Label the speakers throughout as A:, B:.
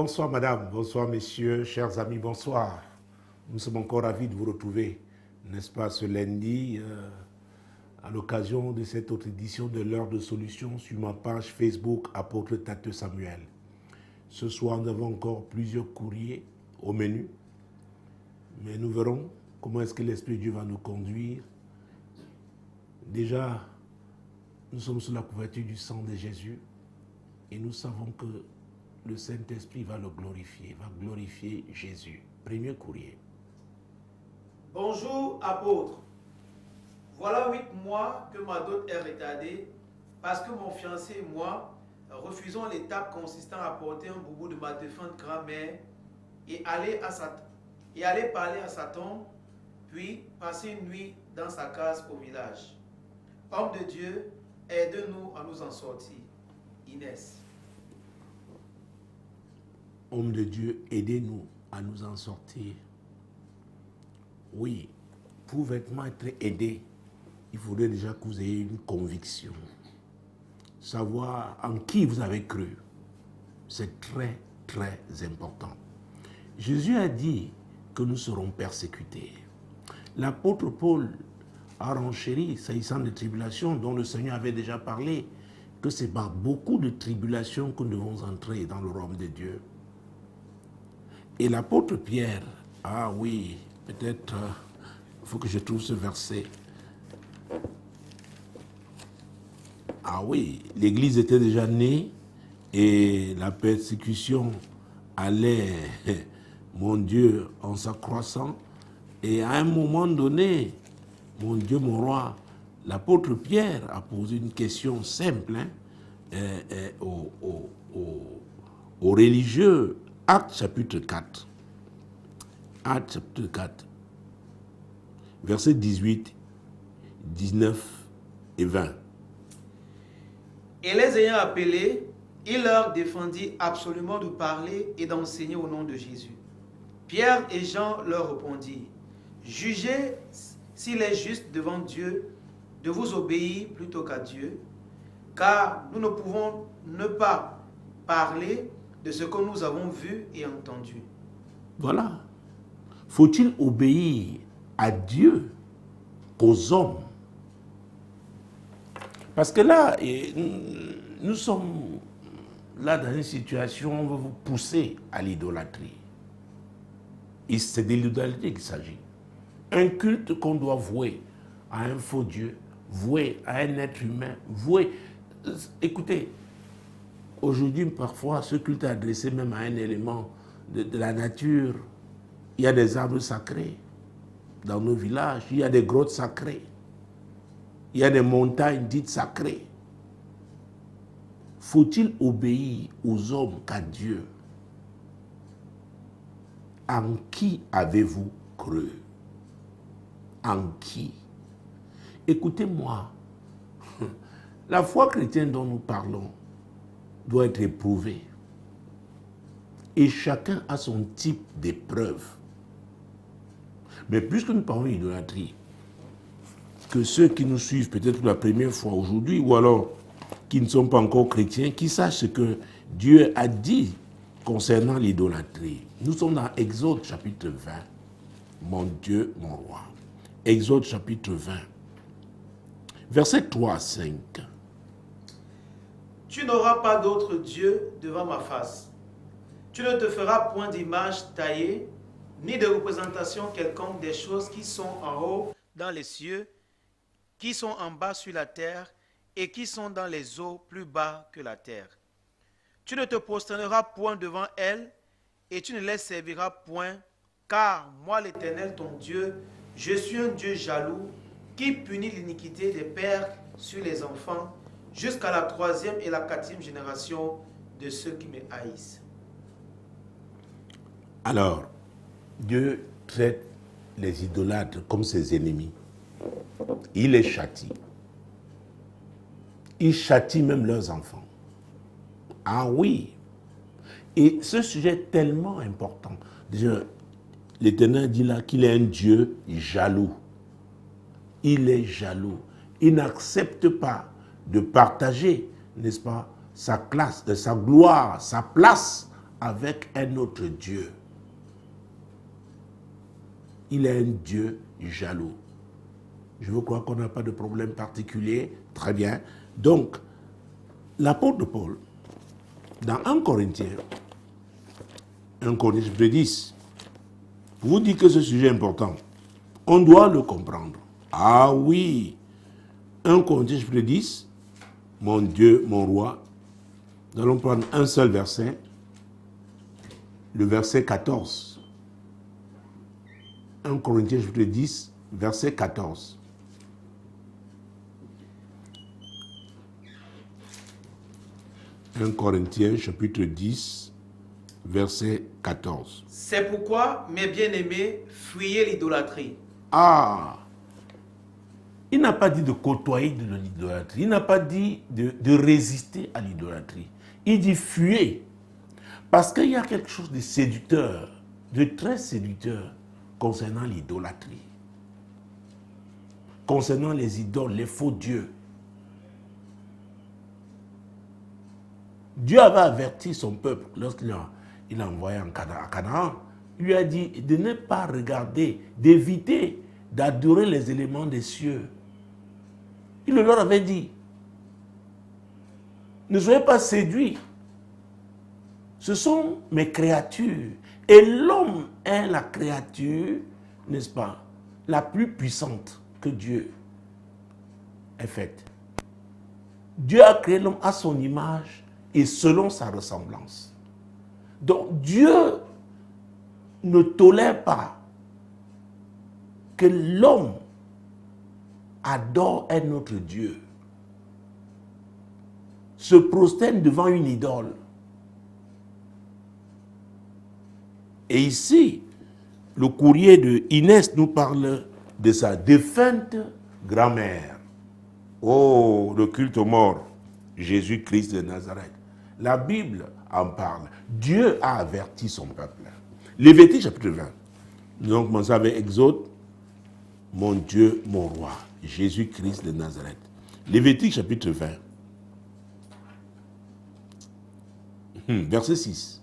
A: Bonsoir madame, bonsoir messieurs, chers amis, bonsoir. Nous sommes encore ravis de vous retrouver, n'est-ce pas, ce lundi, à l'occasion de cette autre édition de l'heure de solution sur ma page Facebook Apôtre Tateux Samuel. Ce soir, nous avons encore plusieurs courriers au menu, mais nous verrons comment est-ce que l'Esprit de Dieu va nous conduire. Déjà, nous sommes sous la couverture du sang de Jésus et nous savons que le Saint-Esprit va le glorifier, va glorifier Jésus. Premier courrier.
B: Bonjour apôtre. Voilà 8 mois que ma dot est retardée parce que mon fiancé et moi refusons l'étape consistant à porter un boubou de ma défunte grand-mère et aller parler à sa tombe, puis passer une nuit dans sa case au village. Homme de Dieu, aide-nous à nous en sortir. Inès.
A: Homme de Dieu, aidez-nous à nous en sortir. Oui, pour vraiment être aidé, il faudrait déjà que vous ayez une conviction. Savoir en qui vous avez cru, c'est très, très important. Jésus a dit que nous serons persécutés. L'apôtre Paul a renchéri, s'agissant des tribulations dont le Seigneur avait déjà parlé, que c'est par beaucoup de tribulations que nous devons entrer dans le royaume de Dieu. Et l'apôtre Pierre, ah oui, peut-être, il faut que je trouve ce verset. Ah oui, l'Église était déjà née et la persécution allait, mon Dieu, en s'accroissant. Et à un moment donné, mon Dieu, mon roi, l'apôtre Pierre a posé une question simple aux religieux. Actes chapitre 4. Actes chapitre 4. Versets 18, 19 et 20.
B: Et les ayant appelés, il leur défendit absolument de parler et d'enseigner au nom de Jésus. Pierre et Jean leur répondirent, jugez s'il est juste devant Dieu de vous obéir plutôt qu'à Dieu, car nous ne pouvons ne pas parler de ce que nous avons vu et entendu.
A: Voilà. Faut-il obéir à Dieu qu'aux hommes? Parce que là, nous sommes là dans une situation où on veut vous pousser à l'idolâtrie. Et c'est de l'idolâtrie qu'il s'agit. Un culte qu'on doit vouer à un faux Dieu, vouer à un être humain, vouer... Écoutez, aujourd'hui, parfois, ce culte est adressé même à un élément de la nature. Il y a des arbres sacrés dans nos villages, il y a des grottes sacrées, il y a des montagnes dites sacrées. Faut-il obéir aux hommes qu'à Dieu? En qui avez-vous cru? En qui? Écoutez-moi, la foi chrétienne dont nous parlons doit être éprouvée. Et chacun a son type d'épreuve. Mais puisque nous parlons d'idolâtrie, que ceux qui nous suivent peut-être pour la première fois aujourd'hui, ou alors qui ne sont pas encore chrétiens, qui sachent ce que Dieu a dit concernant l'idolâtrie. Nous sommes dans Exode chapitre 20. Mon Dieu, mon roi. Exode chapitre 20. Versets 3 à 5.
B: Tu n'auras pas d'autre Dieu devant ma face. Tu ne te feras point d'image taillée, ni de représentation quelconque des choses qui sont en haut dans les cieux, qui sont en bas sur la terre, et qui sont dans les eaux plus bas que la terre. Tu ne te prosterneras point devant elles, et tu ne les serviras point, car moi l'Éternel ton Dieu, je suis un Dieu jaloux, qui punit l'iniquité des pères sur les enfants, jusqu'à la 3e et la 4e génération de ceux qui me haïssent.
A: Alors, Dieu traite les idolâtres comme ses ennemis. Il les châtie. Il châtie même leurs enfants. Ah oui. Et ce sujet est tellement important. Déjà, l'Éternel dit là qu'il est un Dieu jaloux. Il est jaloux. Il n'accepte pas de partager, n'est-ce pas, sa classe, sa gloire, sa place avec un autre Dieu. Il est un Dieu jaloux. Je veux croire qu'on n'a pas de problème particulier. Très bien. Donc, l'apôtre Paul, dans 1 Corinthiens, 1 Corinthiens 10, vous dit que ce sujet est important. On doit le comprendre. Ah oui. 1 Corinthiens 10, mon Dieu, mon roi. Nous allons prendre un seul verset, le verset 14. 1 Corinthiens 10, verset 14. « 1 Corinthiens chapitre 10, verset 14. »
B: C'est pourquoi, mes bien-aimés, fuyez l'idolâtrie.
A: Ah! Il n'a pas dit de côtoyer de l'idolâtrie. Il n'a pas dit de résister à l'idolâtrie. Il dit fuyez. Parce qu'il y a quelque chose de séducteur, de très séducteur concernant l'idolâtrie. Concernant les idoles, les faux dieux. Dieu avait averti son peuple lorsqu'il l'a envoyé à Canaan. Il lui a dit de ne pas regarder, d'éviter d'adorer les éléments des cieux. Il leur avait dit, ne soyez pas séduits. Ce sont mes créatures. Et l'homme est la créature, n'est-ce pas, la plus puissante que Dieu ait faite. Dieu a créé l'homme à son image et selon sa ressemblance. Donc Dieu ne tolère pas que l'homme adore un autre Dieu, se prosterne devant une idole. Et ici, le courrier de Inès nous parle de sa défunte grand-mère. Oh, le culte aux morts, Jésus-Christ de Nazareth. La Bible en parle. Dieu a averti son peuple. Lévitique chapitre 20. Nous allons commencer avec Exode. Mon Dieu, mon roi, Jésus-Christ de Nazareth. Lévitique chapitre 20. Verset 6.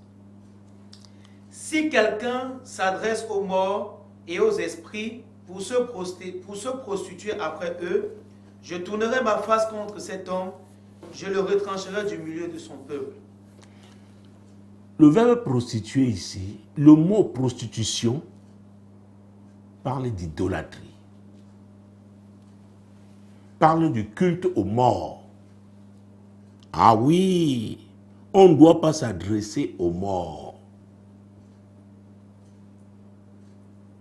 B: Si quelqu'un s'adresse aux morts et aux esprits pour se prostituer après eux, je tournerai ma face contre cet homme, je le retrancherai du milieu de son peuple.
A: Le verbe prostituer ici, le mot prostitution, parle d'idolâtrie. Parle du culte aux morts. Ah oui, on ne doit pas s'adresser aux morts.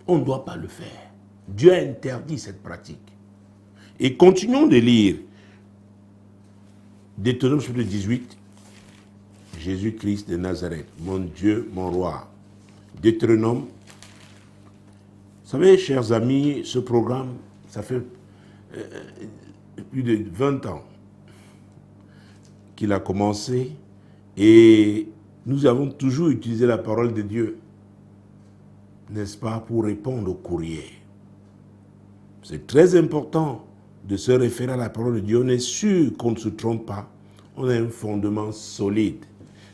A: On ne doit pas le faire. Dieu a interdit cette pratique. Et continuons de lire Deutéronome chapitre 18, Jésus-Christ de Nazareth, mon Dieu, mon roi. Deutéronome. Vous savez, chers amis, ce programme, ça fait plus de 20 ans qu'il a commencé et nous avons toujours utilisé la parole de Dieu, n'est-ce pas, pour répondre au courrier. C'est très important de se référer à la parole de Dieu. On est sûr qu'on ne se trompe pas. On a un fondement solide.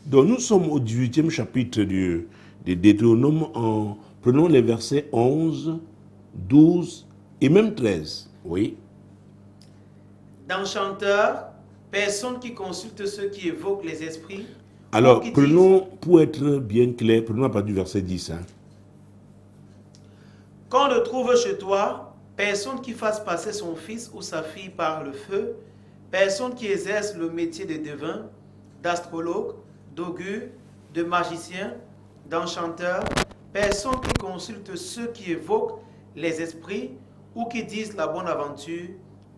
A: Donc nous sommes au 18e chapitre de Deutéronome en prenons les versets 11, 12 et même 13. Oui.
B: D'enchanteurs, personne qui consulte ceux qui évoquent les esprits.
A: Alors, prenons, pour être bien clair, prenons à partir du verset 10.
B: Qu'on ne trouve chez toi personne qui fasse passer son fils ou sa fille par le feu, personne qui exerce le métier de devin, d'astrologue, d'augure, de magicien, d'enchanteur, personne qui consulte ceux qui évoquent les esprits ou qui disent la bonne aventure,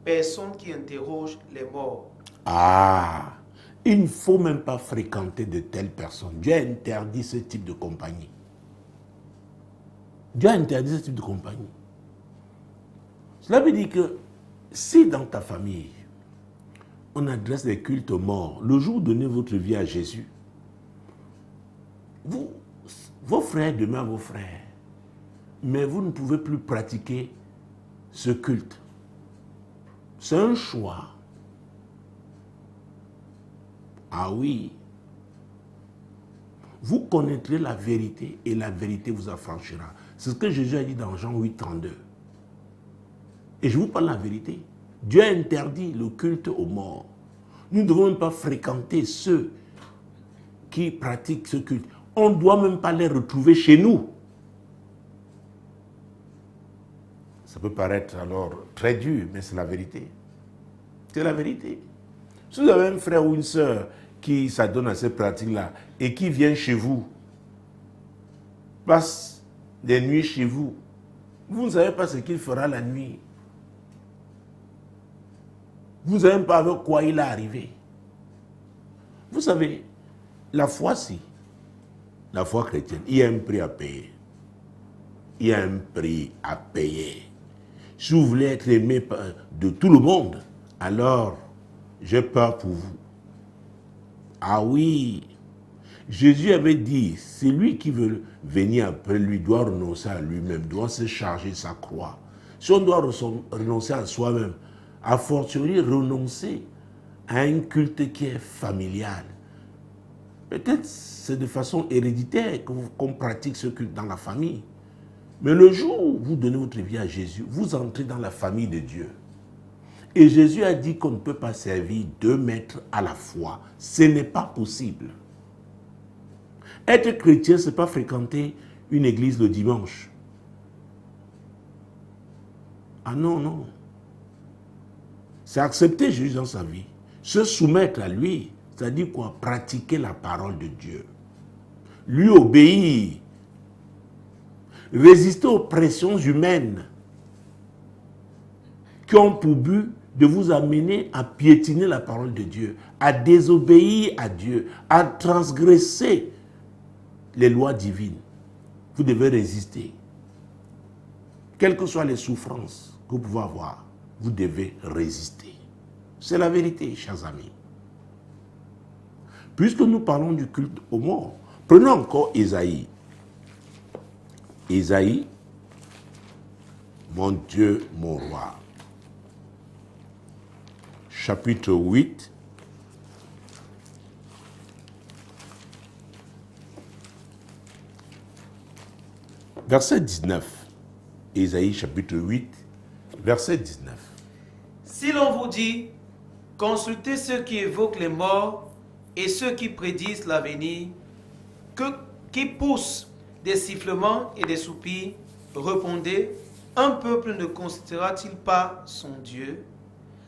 B: personne qui interroge les morts.
A: Ah, il ne faut même pas fréquenter de telles personnes. Dieu a interdit ce type de compagnie. Dieu a interdit ce type de compagnie. Cela veut dire que si dans ta famille, on adresse des cultes aux morts, le jour où vous donnez votre vie à Jésus, vos frères demeurent vos frères, mais vous ne pouvez plus pratiquer ce culte. C'est un choix. Ah oui. vous connaîtrez la vérité et la vérité vous affranchira. C'est ce que Jésus a dit dans Jean 8, 32. Et je vous parle la vérité. Dieu a interdit le culte aux morts. Nous ne devons même pas fréquenter ceux qui pratiquent ce culte. On ne doit même pas les retrouver chez nous. Ça peut paraître alors très dur, mais c'est la vérité. C'est la vérité. Si vous avez un frère ou une sœur qui s'adonne à ces pratiques-là et qui vient chez vous, passe des nuits chez vous, vous ne savez pas ce qu'il fera la nuit. Vous ne savez même pas avec quoi il est arrivé. Vous savez, la foi, si, la foi chrétienne, il y a un prix à payer. Il y a un prix à payer. Si vous voulez être aimé de tout le monde, alors j'ai peur pour vous. Ah oui, Jésus avait dit, celui qui veut venir après lui doit renoncer à lui-même, doit se charger de sa croix. Si on doit renoncer à soi-même, a fortiori renoncer à un culte qui est familial. Peut-être c'est de façon héréditaire qu'on pratique ce culte dans la famille. Mais le jour où vous donnez votre vie à Jésus, vous entrez dans la famille de Dieu. Et Jésus a dit qu'on ne peut pas servir deux maîtres à la fois. Ce n'est pas possible. Être chrétien, ce n'est pas fréquenter une église le dimanche. Ah non, non. C'est accepter Jésus dans sa vie. Se soumettre à lui, c'est-à-dire quoi? Pratiquer la parole de Dieu. Lui obéir. Résister aux pressions humaines qui ont pour but de vous amener à piétiner la parole de Dieu, à désobéir à Dieu, à transgresser les lois divines. Vous devez résister. Quelles que soient les souffrances que vous pouvez avoir, vous devez résister. C'est la vérité, chers amis. Puisque nous parlons du culte aux morts, prenons encore Ésaïe. Ésaïe, mon Dieu, mon roi. Chapitre 8. Verset 19. Ésaïe chapitre 8, verset 19.
B: Si l'on vous dit, consultez ceux qui évoquent les morts et ceux qui prédisent l'avenir, qui poussent des sifflements et des soupirs, répondez, un peuple ne consultera-t-il pas son Dieu?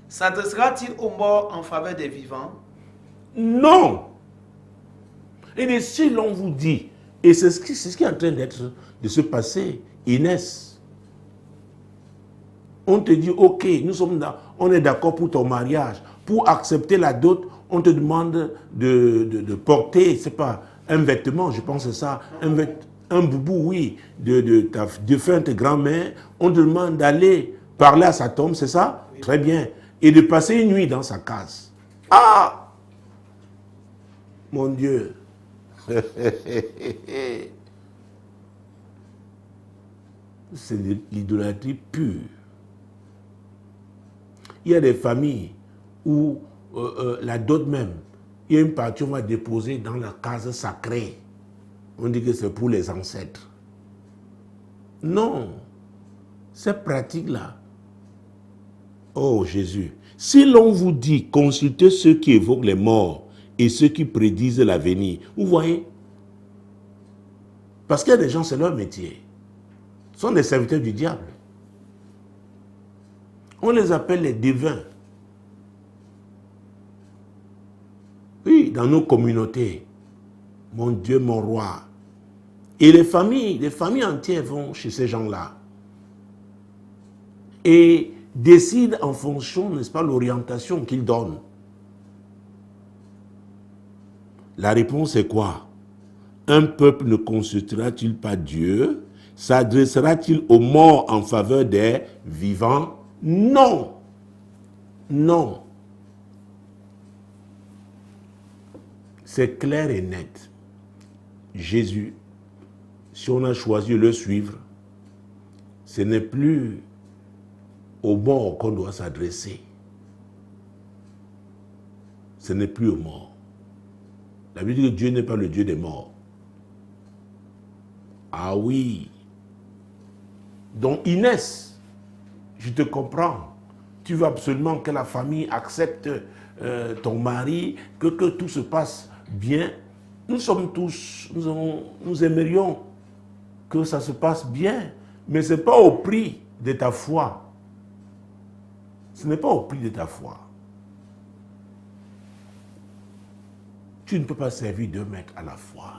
B: S'adressera-t-il aux morts en faveur des vivants?
A: Non. Et si l'on vous dit, et c'est ce qui est en train de se passer, Inès, on te dit, ok, on est d'accord pour ton mariage, pour accepter la dot, on te demande de porter, c'est pas un vêtement, je pense que c'est ça, un boubou, oui, de ta défunte grand-mère, on te demande d'aller parler à sa tombe, c'est ça? Oui. Très bien. Et de passer une nuit dans sa case. Ah! Mon Dieu! C'est de l'idolâtrie pure. Il y a des familles où la dot même, il y a une partie qu'on va déposer dans la case sacrée. On dit que c'est pour les ancêtres. Non. Cette pratique-là. Oh Jésus. Si l'on vous dit, consultez ceux qui évoquent les morts et ceux qui prédisent l'avenir. Vous voyez? Parce qu'il y a des gens, c'est leur métier. Ce sont des serviteurs du diable. On les appelle les devins. Oui, dans nos communautés. Mon Dieu, mon roi. Et les familles entières vont chez ces gens-là. Et décident en fonction, n'est-ce pas, l'orientation qu'ils donnent. La réponse est quoi? Un peuple ne consultera-t-il pas Dieu? S'adressera-t-il aux morts en faveur des vivants? Non. Non. C'est clair et net. Jésus, si on a choisi de le suivre, ce n'est plus aux morts qu'on doit s'adresser. Ce n'est plus aux morts. La Bible dit que Dieu n'est pas le Dieu des morts. Ah oui. Donc Inès, je te comprends. Tu veux absolument que la famille accepte ton mari, que tout se passe bien. Nous sommes tous, nous aimerions que ça se passe bien, mais ce n'est pas au prix de ta foi. Ce n'est pas au prix de ta foi. Tu ne peux pas servir deux maîtres à la fois.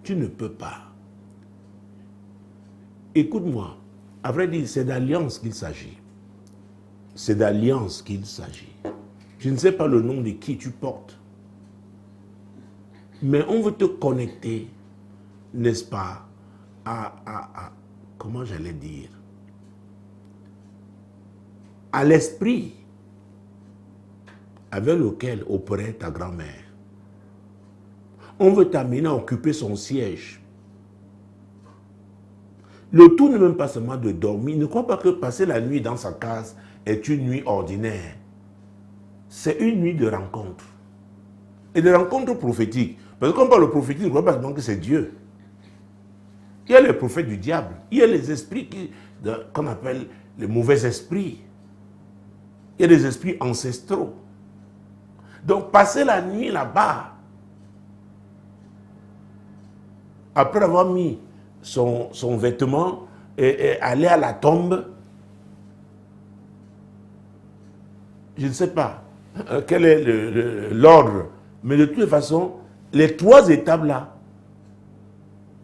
A: Tu ne peux pas. Écoute-moi, à vrai dire, c'est d'alliance qu'il s'agit. C'est d'alliance qu'il s'agit. Je ne sais pas le nom de qui tu portes, mais on veut te connecter, n'est-ce pas, à comment j'allais dire, à l'esprit avec lequel opérait ta grand-mère. On veut t'amener à occuper son siège. Le tout n'est même pas seulement de dormir. Ne crois pas que passer la nuit dans sa case est une nuit ordinaire. C'est une nuit de rencontre. Et de rencontre prophétique. Parce que quand on parle de prophétique, ne crois pas seulement que c'est Dieu. Il y a les prophètes du diable. Il y a les esprits qu'on appelle les mauvais esprits. Il y a des esprits ancestraux. Donc passer la nuit là-bas, après avoir mis son vêtement et aller à la tombe, je ne sais pas quel est l'ordre, mais de toute façon, les trois étapes là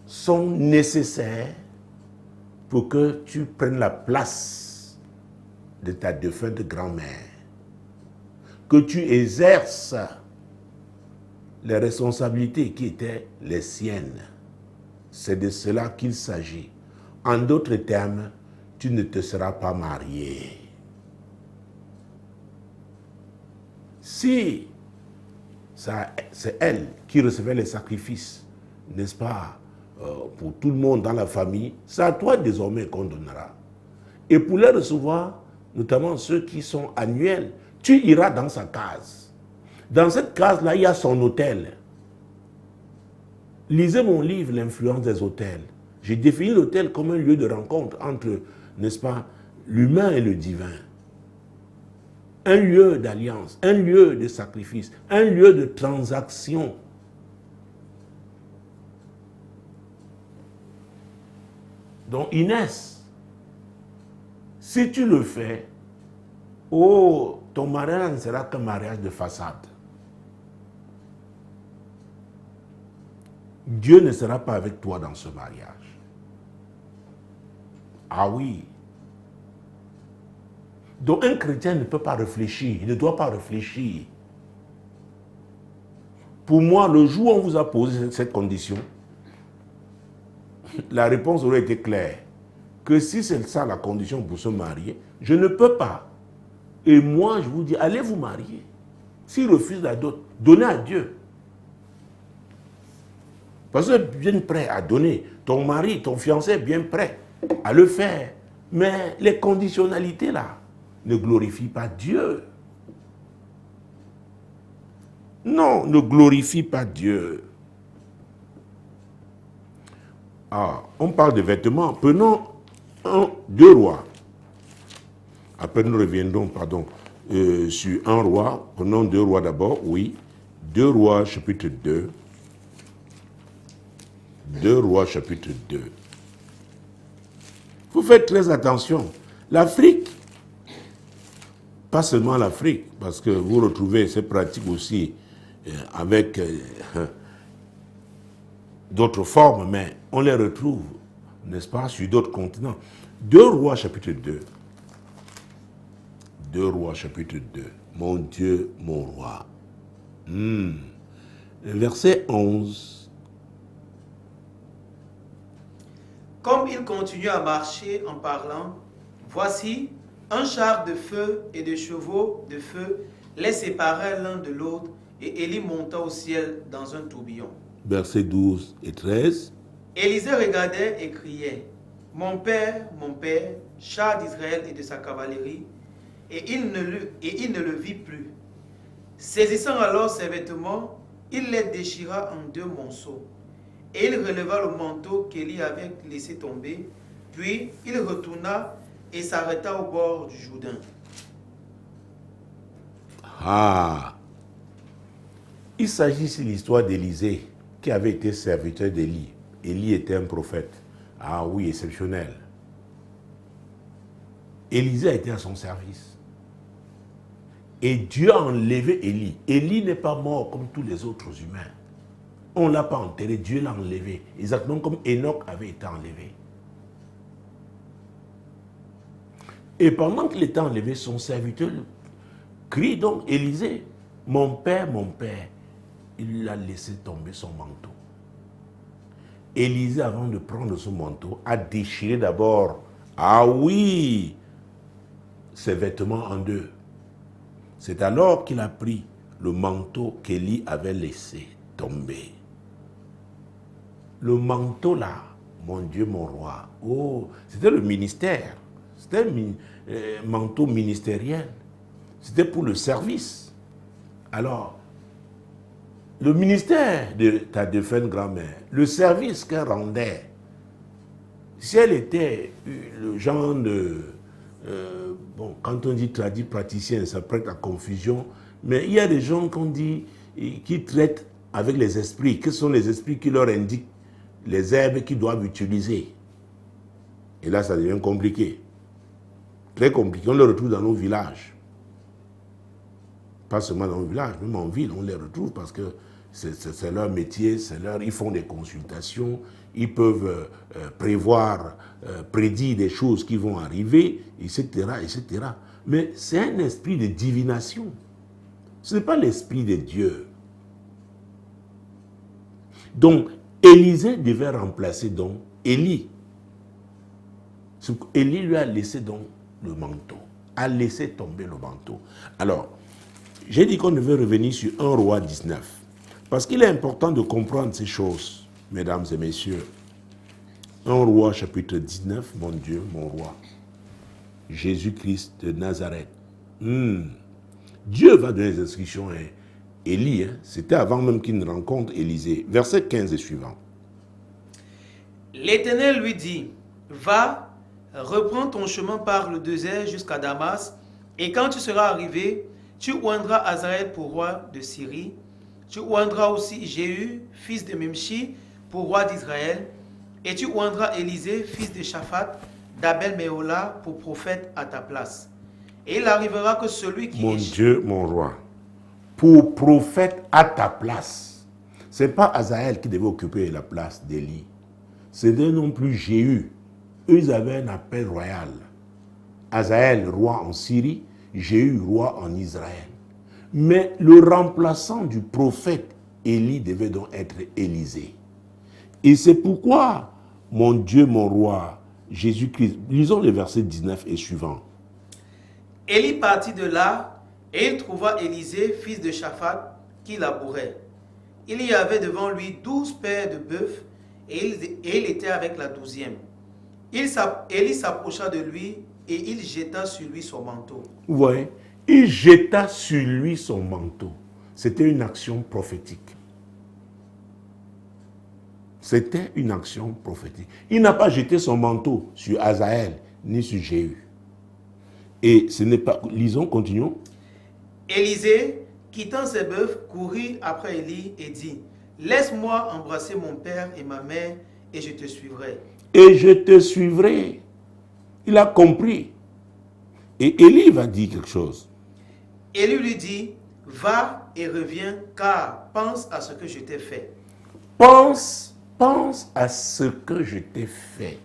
A: sont nécessaires pour que tu prennes la place de ta défunte grand-mère, que tu exerces les responsabilités qui étaient les siennes. C'est de cela qu'il s'agit. En d'autres termes, tu ne te seras pas marié. Si c'est elle qui recevait les sacrifices, n'est-ce pas, pour tout le monde dans la famille, c'est à toi désormais qu'on donnera. Et pour les recevoir, notamment ceux qui sont annuels, tu iras dans sa case. Dans cette case-là, il y a son hôtel. Lisez mon livre, L'influence des hôtels. J'ai défini l'hôtel comme un lieu de rencontre entre, n'est-ce pas, l'humain et le divin. Un lieu d'alliance, un lieu de sacrifice, un lieu de transaction. Donc Inès, si tu le fais, oh, ton mariage ne sera qu'un mariage de façade. Dieu ne sera pas avec toi dans ce mariage. Ah oui. Donc un chrétien ne peut pas réfléchir, il ne doit pas réfléchir. Pour moi, le jour où on vous a posé cette condition, la réponse aurait été claire. Que si c'est ça la condition pour se marier, je ne peux pas. Et moi, je vous dis, allez vous marier. S'il refuse la dot, donnez à Dieu. Parce que bien prêt à donner. Ton mari, ton fiancé est bien prêt à le faire. Mais les conditionnalités là ne glorifient pas Dieu. Non, ne glorifie pas Dieu. Ah, on parle de vêtements. Prenons 2 rois. Après nous reviendrons, sur 1 roi. Prenons 2 rois d'abord, oui. 2 rois chapitre 2. 2 rois chapitre 2. Vous faites très attention. L'Afrique, pas seulement l'Afrique, parce que vous retrouvez ces pratiques aussi avec d'autres formes, mais on les retrouve, n'est-ce pas, sur d'autres continents. 2 rois chapitre 2. 2 rois chapitre 2. Mon Dieu, mon roi. Verset 11.
B: Comme il continue à marcher en parlant, voici, un char de feu et de chevaux de feu les séparaient l'un de l'autre, et Élie monta au ciel dans un tourbillon.
A: Versets 12 et 13.
B: Élisée regardait et criait, mon père, char d'Israël et de sa cavalerie, et il ne le vit plus. Saisissant alors ses vêtements, il les déchira en 2 morceaux. et il releva le manteau qu'Élie avait laissé tomber. Puis il retourna et s'arrêta au bord du Jourdain.
A: Ah, il s'agit ici de l'histoire d'Élisée, qui avait été serviteur d'Élie. Élie était un prophète. Ah oui, exceptionnel. Élisée a été à son service. Et Dieu a enlevé Élie. Élie n'est pas mort comme tous les autres humains. On ne l'a pas enterré, Dieu l'a enlevé. Exactement comme Enoch avait été enlevé. Et pendant qu'il était enlevé, son serviteur crie donc Élisée, mon père, il a laissé tomber son manteau. Élisée, avant de prendre son manteau, a déchiré d'abord, ah oui, ses vêtements en deux. C'est alors qu'il a pris le manteau qu'Élie avait laissé tomber. Le manteau là, mon Dieu, mon roi, oh, c'était le ministère. C'était un manteau ministériel. C'était pour le service. Alors, le ministère de ta défunte grand-mère, le service qu'elle rendait, si elle était le genre de... bon, quand on dit traduit praticien, ça prête à confusion, mais il y a des gens qu'on dit qui traitent avec les esprits. Quels sont les esprits qui leur indiquent les herbes qu'ils doivent utiliser? Et là, ça devient compliqué. Très compliqué. On le retrouve dans nos villages. Pas seulement dans nos villages, même en ville, on les retrouve parce que c'est leur métier, ils font des consultations, ils peuvent prédire des choses qui vont arriver, etc., etc. Mais c'est un esprit de divination. Ce n'est pas l'esprit de Dieu. Donc, Élisée devait remplacer donc Élie. Élie lui a laissé donc le manteau, a laissé tomber le manteau. Alors, j'ai dit qu'on devait revenir sur 1 Roi 19. Parce qu'il est important de comprendre ces choses, mesdames et messieurs. 1 Roi chapitre 19, mon Dieu, mon roi. Jésus-Christ de Nazareth. Dieu va donner les instructions à Élie. C'était avant même qu'il ne rencontre Élisée. Verset 15 et suivant.
B: L'Éternel lui dit, va, reprends ton chemin par le désert jusqu'à Damas, et quand tu seras arrivé, tu oindras Hazaël pour roi de Syrie. Tu oindras aussi Jéhu, fils de Mimshi, pour roi d'Israël. Et tu oindras Élisée, fils de Shaphat, d'Abel-Méhola, pour prophète à ta place. Et il arrivera que celui qui...
A: Mon Dieu, mon roi, pour prophète à ta place. Ce n'est pas Hazaël qui devait occuper la place d'Élie. Ce n'est non plus Jéhu. Eux, ils avaient un appel royal. Hazaël, roi en Syrie, Jéhu, roi en Israël. Mais le remplaçant du prophète Élie devait donc être Élisée. Et c'est pourquoi, mon Dieu, mon roi, Jésus-Christ, lisons les versets 19 et suivants.
B: Élie partit de là, et il trouva Élisée, fils de Shaphat, qui labourait. Il y avait devant lui 12 paires de bœufs, et il était avec la 12e. Élie s'approcha de lui, et il jeta sur lui son manteau.
A: Vous voyez, il jeta sur lui son manteau. C'était une action prophétique. C'était une action prophétique. Il n'a pas jeté son manteau sur Hazaël, ni sur Jéhu. Et ce n'est pas... Lisons, continuons.
B: Élisée, quittant ses bœufs, courut après Élie et dit, laisse-moi embrasser mon père et ma mère, et je te suivrai.
A: Et je te suivrai. Il a compris. Et Élie va dire quelque chose.
B: Élie lui dit, va et reviens, car pense à ce que je t'ai fait.
A: Pense à ce que je t'ai fait.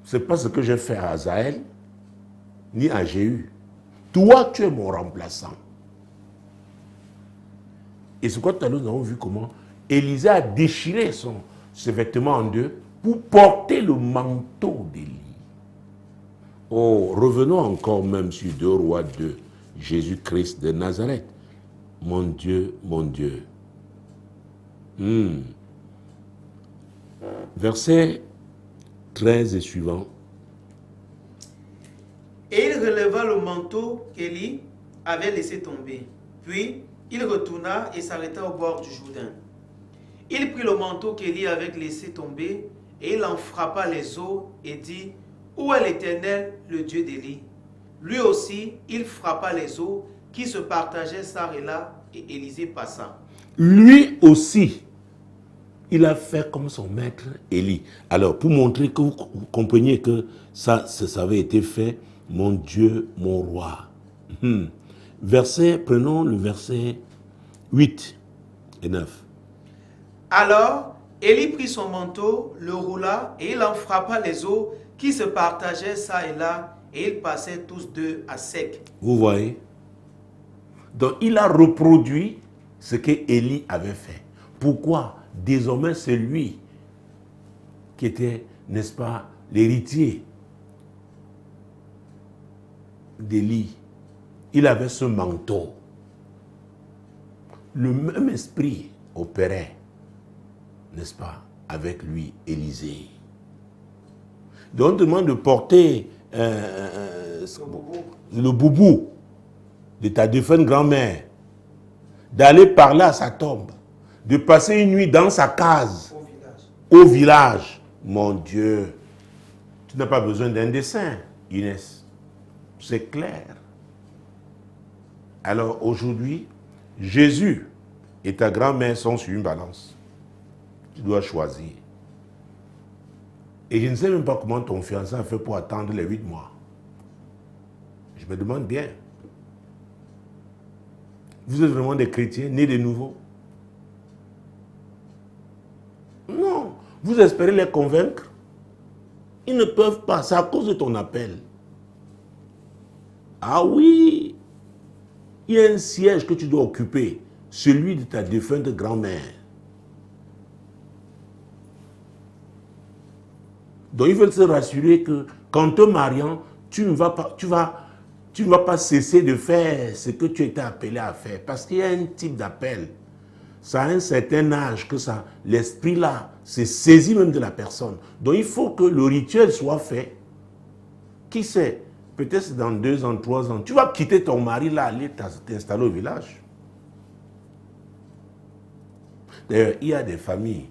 A: Ce n'est pas ce que j'ai fait à Hazaël, ni à Jéhu. Toi, tu es mon remplaçant. Et c'est quoi tout à l'heure, nous avons vu comment Élisée a déchiré ses vêtements en deux pour porter le manteau d'Élie. Oh, revenons encore même sur 2 Rois 2, Jésus-Christ de Nazareth. Mon Dieu, mon Dieu. Verset 13 et suivant.
B: Et il releva le manteau qu'Élie avait laissé tomber. Puis il retourna et s'arrêta au bord du Jourdain. Il prit le manteau qu'Élie avait laissé tomber et il en frappa les os et dit, où est l'Éternel, le Dieu d'Élie? Lui aussi, il frappa les os qui se partageaient ça et là et Élisée passa.
A: Lui aussi, il a fait comme son maître Élie. Alors, pour montrer que vous compreniez que ça avait été fait, mon Dieu, mon roi. Prenons le verset 8 et 9.
B: Alors, Élie prit son manteau, le roula et il en frappa les os qui se partageaient ça et là et ils passaient tous deux à sec.
A: Vous voyez? Donc, il a reproduit ce que Élie avait fait. Pourquoi? Désormais, c'est lui qui était, n'est-ce pas, l'héritier d'Élie. Il avait ce manteau. Le même esprit opérait, n'est-ce pas, avec lui, Élisée. Donc, on demande de porter le boubou de ta défunte grand-mère, d'aller parler à sa tombe, de passer une nuit dans sa case, au village. Mon Dieu, tu n'as pas besoin d'un dessin, Inès. C'est clair. Alors aujourd'hui, Jésus et ta grand-mère sont sur une balance. Tu dois choisir. Et je ne sais même pas comment ton fiancé a fait pour attendre les 8 mois. Je me demande bien. Vous êtes vraiment des chrétiens, nés de nouveau? Non. Vous espérez les convaincre? Ils ne peuvent pas. C'est à cause de ton appel. Ah oui. Il y a un siège que tu dois occuper. Celui de ta défunte grand-mère. Donc ils veulent se rassurer que qu'en te mariant, tu ne vas pas cesser de faire ce que tu étais appelé à faire. Parce qu'il y a un type d'appel. Ça a un certain âge que ça, l'esprit là, se saisit même de la personne. Donc il faut que le rituel soit fait. Qui sait, peut-être dans 2 ans, 3 ans, tu vas quitter ton mari là, aller t'installer au village. D'ailleurs, il y a des familles,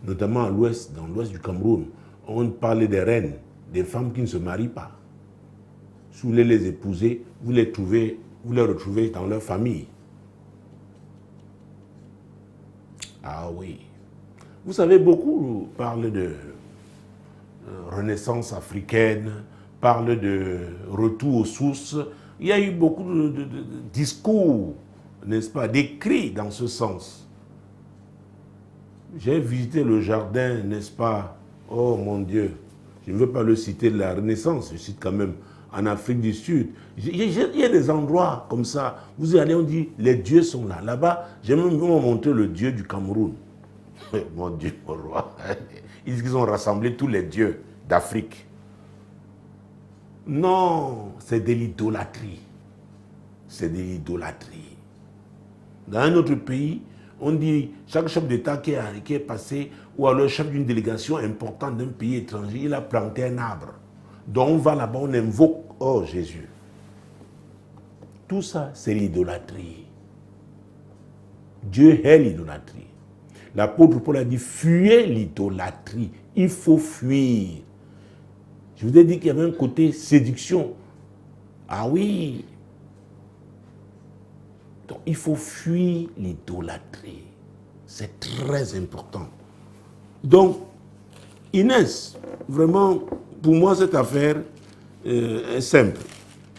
A: notamment dans l'ouest du Cameroun, on parle des reines, des femmes qui ne se marient pas. Si vous voulez les épouser, vous les retrouvez dans leur famille. Ah oui. Vous savez, beaucoup parlent de renaissance africaine, parlent de retour aux sources. Il y a eu beaucoup de discours, n'est-ce pas, d'écrits dans ce sens. J'ai visité le jardin, n'est-ce pas, oh mon Dieu, je ne veux pas le citer de la Renaissance, je cite quand même en Afrique du Sud. Il y a des endroits comme ça, vous y allez, on dit, les dieux sont là. Là-bas, j'ai même montré le Dieu du Cameroun. Mon Dieu, mon roi. Ils disent qu'ils ont rassemblé tous les dieux d'Afrique. Non, c'est de l'idolâtrie. C'est de l'idolâtrie. Dans un autre pays, on dit, chaque chef d'État qui est passé, ou alors chef d'une délégation importante d'un pays étranger, il a planté un arbre. Donc on va là-bas, on invoque, oh Jésus. Tout ça, c'est l'idolâtrie. Dieu est l'idolâtrie. L'apôtre Paul a dit, fuyez l'idolâtrie. Il faut fuir. Je vous ai dit qu'il y avait un côté séduction. Ah oui. Donc il faut fuir l'idolâtrie. C'est très important. Donc, Inès, vraiment, pour moi, cette affaire est simple.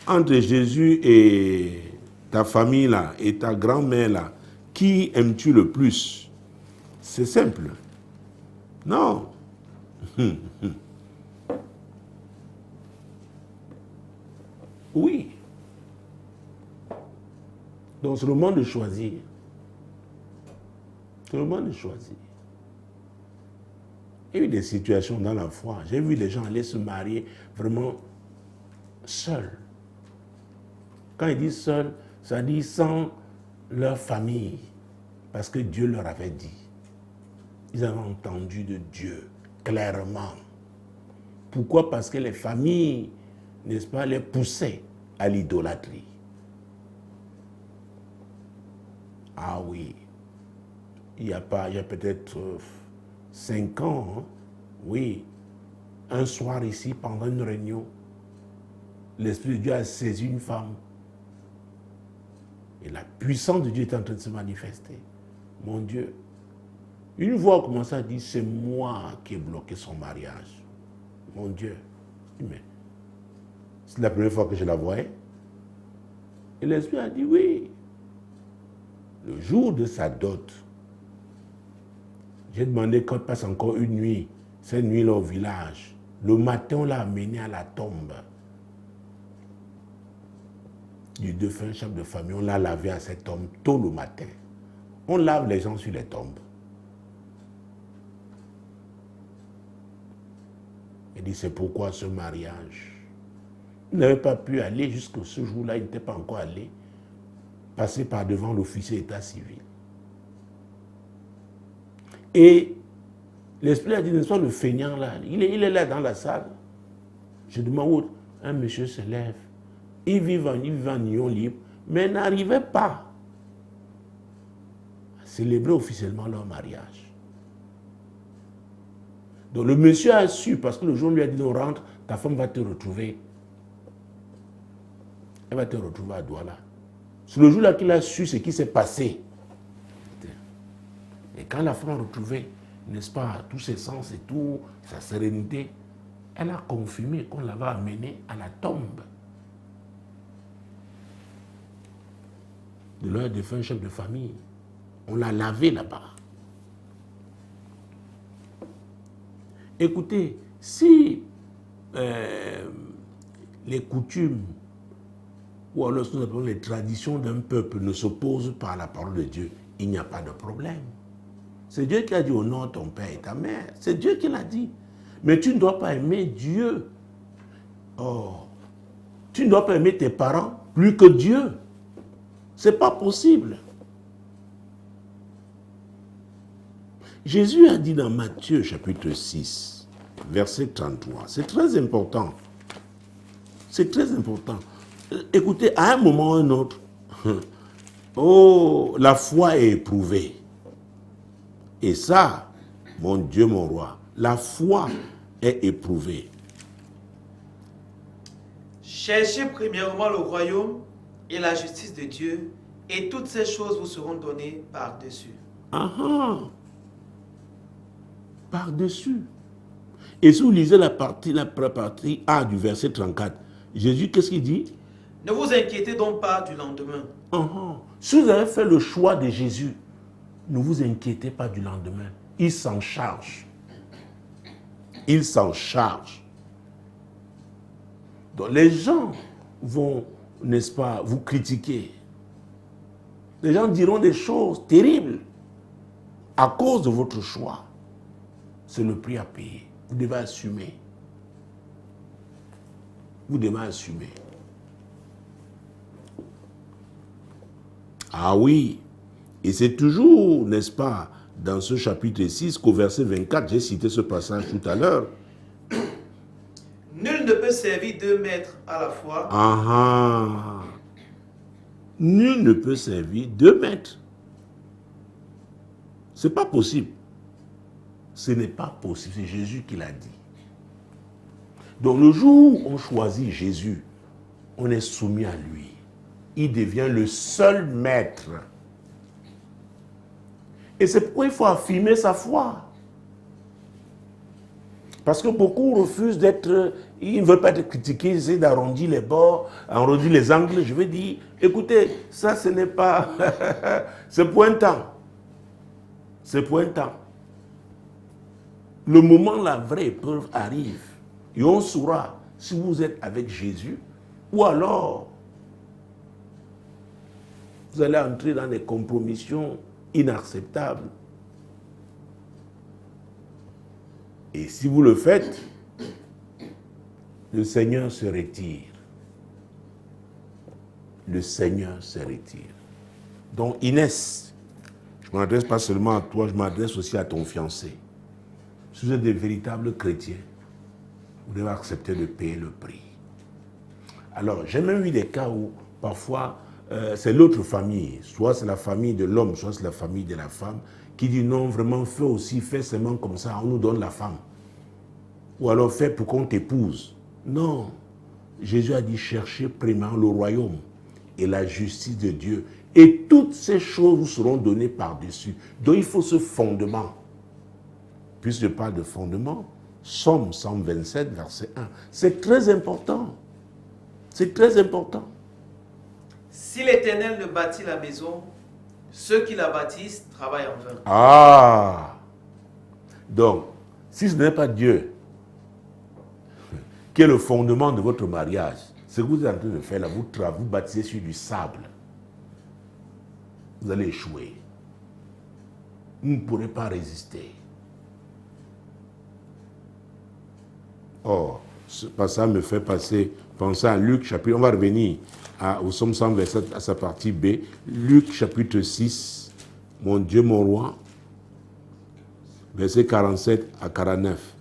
A: Entre Jésus et ta famille là, et ta grand-mère là, qui aimes-tu le plus? C'est simple. Non. Oui. Donc, c'est le moment de choisir. C'est le moment de choisir. Il y a eu des situations dans la foi. J'ai vu des gens aller se marier vraiment seuls. Quand ils disent seuls, ça dit sans leur famille. Parce que Dieu leur avait dit. Ils avaient entendu de Dieu clairement. Pourquoi? Parce que les familles, n'est-ce pas, les poussaient à l'idolâtrie. Ah oui. il y a peut-être 5 ans, hein, oui, un soir ici, pendant une réunion, l'Esprit de Dieu a saisi une femme. Et la puissance de Dieu est en train de se manifester. Mon Dieu. Une voix a commencé à dire, c'est moi qui ai bloqué son mariage. Mon Dieu. Mais c'est la première fois que je la voyais. Et l'Esprit a dit, oui. Le jour de sa dot, j'ai demandé qu'on passe encore une nuit, cette nuit-là au village. Le matin, on l'a amené à la tombe du défunt chef de famille. On l'a lavé à cette tombe tôt le matin. On lave les gens sur les tombes. Il dit, c'est pourquoi ce mariage. Il n'avait pas pu aller jusqu'à ce jour-là, il n'était pas encore allé, passer par devant l'officier d'état civil. Et l'Esprit a dit, n'est-ce pas le feignant là, il est là dans la salle. Je demande où un monsieur se lève. Ils vivent en union libre, mais n'arrivaient pas à célébrer officiellement leur mariage. Donc le monsieur a su, parce que le jour lui a dit, non, rentre, ta femme va te retrouver. Elle va te retrouver à Douala. C'est le jour-là qu'il a su ce qui s'est passé. Et quand la femme a retrouvé, n'est-ce pas, tous ses sens et tout, sa sérénité, elle a confirmé qu'on l'avait amené à la tombe de leur défunt chef de famille. On l'a lavé là-bas. Écoutez, si les coutumes ou alors ce que nous appelons les traditions d'un peuple ne s'opposent pas à la parole de Dieu, il n'y a pas de problème. C'est Dieu qui a dit honore ton père et ta mère. C'est Dieu qui l'a dit. Mais tu ne dois pas aimer Dieu. Oh, tu ne dois pas aimer tes parents plus que Dieu. Ce n'est pas possible. Jésus a dit dans Matthieu chapitre 6, verset 33. C'est très important. C'est très important. Écoutez, à un moment ou un autre, oh, la foi est éprouvée. Et ça, mon Dieu, mon roi, la foi est éprouvée.
B: Cherchez premièrement le royaume et la justice de Dieu, et toutes ces choses vous seront données par-dessus.
A: Par-dessus. Et si vous lisez la partie A du verset 34, Jésus, qu'est-ce qu'il dit?
B: Ne vous inquiétez donc pas du lendemain.
A: Si vous avez fait le choix de Jésus, ne vous inquiétez pas du lendemain. Il s'en charge. Il s'en charge. Donc les gens vont, n'est-ce pas, vous critiquer. Les gens diront des choses terribles à cause de votre choix. C'est le prix à payer. Vous devez assumer. Vous devez assumer. Ah oui, et c'est toujours, n'est-ce pas, dans ce chapitre 6 qu'au verset 24, j'ai cité ce passage tout à l'heure.
B: Nul ne peut servir deux maîtres à la fois.
A: Nul ne peut servir deux maîtres. Ce n'est pas possible. Ce n'est pas possible. C'est Jésus qui l'a dit. Donc le jour où on choisit Jésus, on est soumis à lui. Il devient le seul maître. Et c'est pourquoi il faut affirmer sa foi. Parce que beaucoup refusent d'être, ils ne veulent pas être critiqués, ils essaient d'arrondir les bords, arrondir les angles. Je veux dire, écoutez, ça ce n'est pas, c'est pour un temps. C'est pour un temps. Le moment, la vraie épreuve arrive. Et on saura si vous êtes avec Jésus ou alors vous allez entrer dans des compromissions inacceptables. Et si vous le faites, le Seigneur se retire. Le Seigneur se retire. Donc Inès, je ne m'adresse pas seulement à toi, je m'adresse aussi à ton fiancé. Si vous êtes des véritables chrétiens, vous devez accepter de payer le prix. Alors, j'ai même eu des cas où, parfois, c'est l'autre famille, soit c'est la famille de l'homme, soit c'est la famille de la femme, qui dit non, vraiment, fais aussi, fais seulement comme ça, on nous donne la femme. Ou alors fais pour qu'on t'épouse. Non. Jésus a dit cherchez premièrement le royaume et la justice de Dieu. Et toutes ces choses vous seront données par-dessus. Donc il faut ce fondement. Puisque je parle de fondement, Somme 127, verset 1. C'est très important. C'est très important.
B: Si l'Éternel ne bâtit la maison, ceux qui la bâtissent travaillent en vain.
A: Ah! Donc, si ce n'est pas Dieu qui est le fondement de votre mariage, ce que vous êtes en train de faire là, vous bâtissez sur du sable. Vous allez échouer. Vous ne pourrez pas résister. Or, ce passage me fait penser à Luc chapitre, on va revenir au Somme 127 à sa partie B, Luc chapitre 6, mon Dieu, mon roi, versets 47 à 49.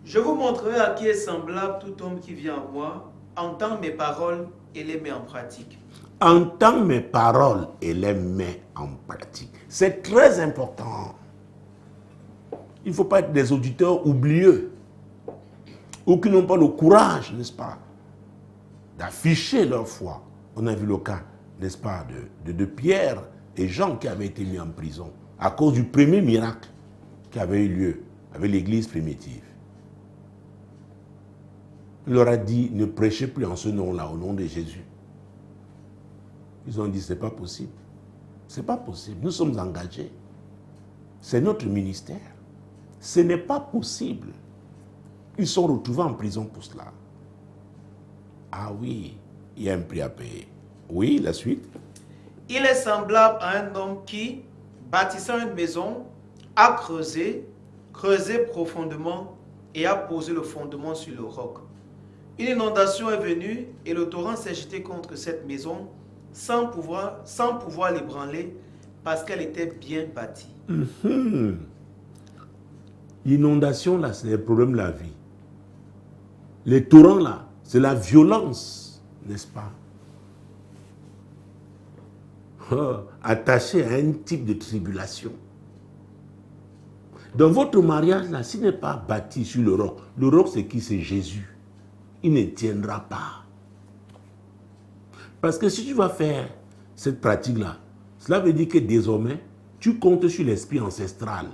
B: Je vous montrerai à qui est semblable tout homme qui vient à moi, entend mes paroles et les met en pratique.
A: Entends mes paroles et les mets en pratique. C'est très important. Il ne faut pas être des auditeurs oublieux ou qui n'ont pas le courage, n'est-ce pas, d'afficher leur foi. On a vu le cas, n'est-ce pas, de Pierre et Jean qui avaient été mis en prison à cause du premier miracle qui avait eu lieu avec l'église primitive. Il leur a dit, ne prêchez plus en ce nom-là, au nom de Jésus. Ils ont dit, ce n'est pas possible. Ce n'est pas possible. Nous sommes engagés. C'est notre ministère. Ce n'est pas possible. Ils sont retrouvés en prison pour cela. Ah oui, il y a un prix à payer. Oui, la suite.
B: Il est semblable à un homme qui, bâtissant une maison, a creusé profondément et a posé le fondement sur le roc. Une inondation est venue et le torrent s'est jeté contre cette maison sans pouvoir l'ébranler parce qu'elle était bien bâtie.
A: L'inondation, là, c'est le problème de la vie. Les torrents, là, c'est la violence, n'est-ce pas? Attaché à un type de tribulation. Dans votre mariage, là, s'il n'est pas bâti sur le roc, c'est qui? C'est Jésus. Il ne tiendra pas. Parce que si tu vas faire cette pratique-là, cela veut dire que désormais, tu comptes sur l'esprit ancestral.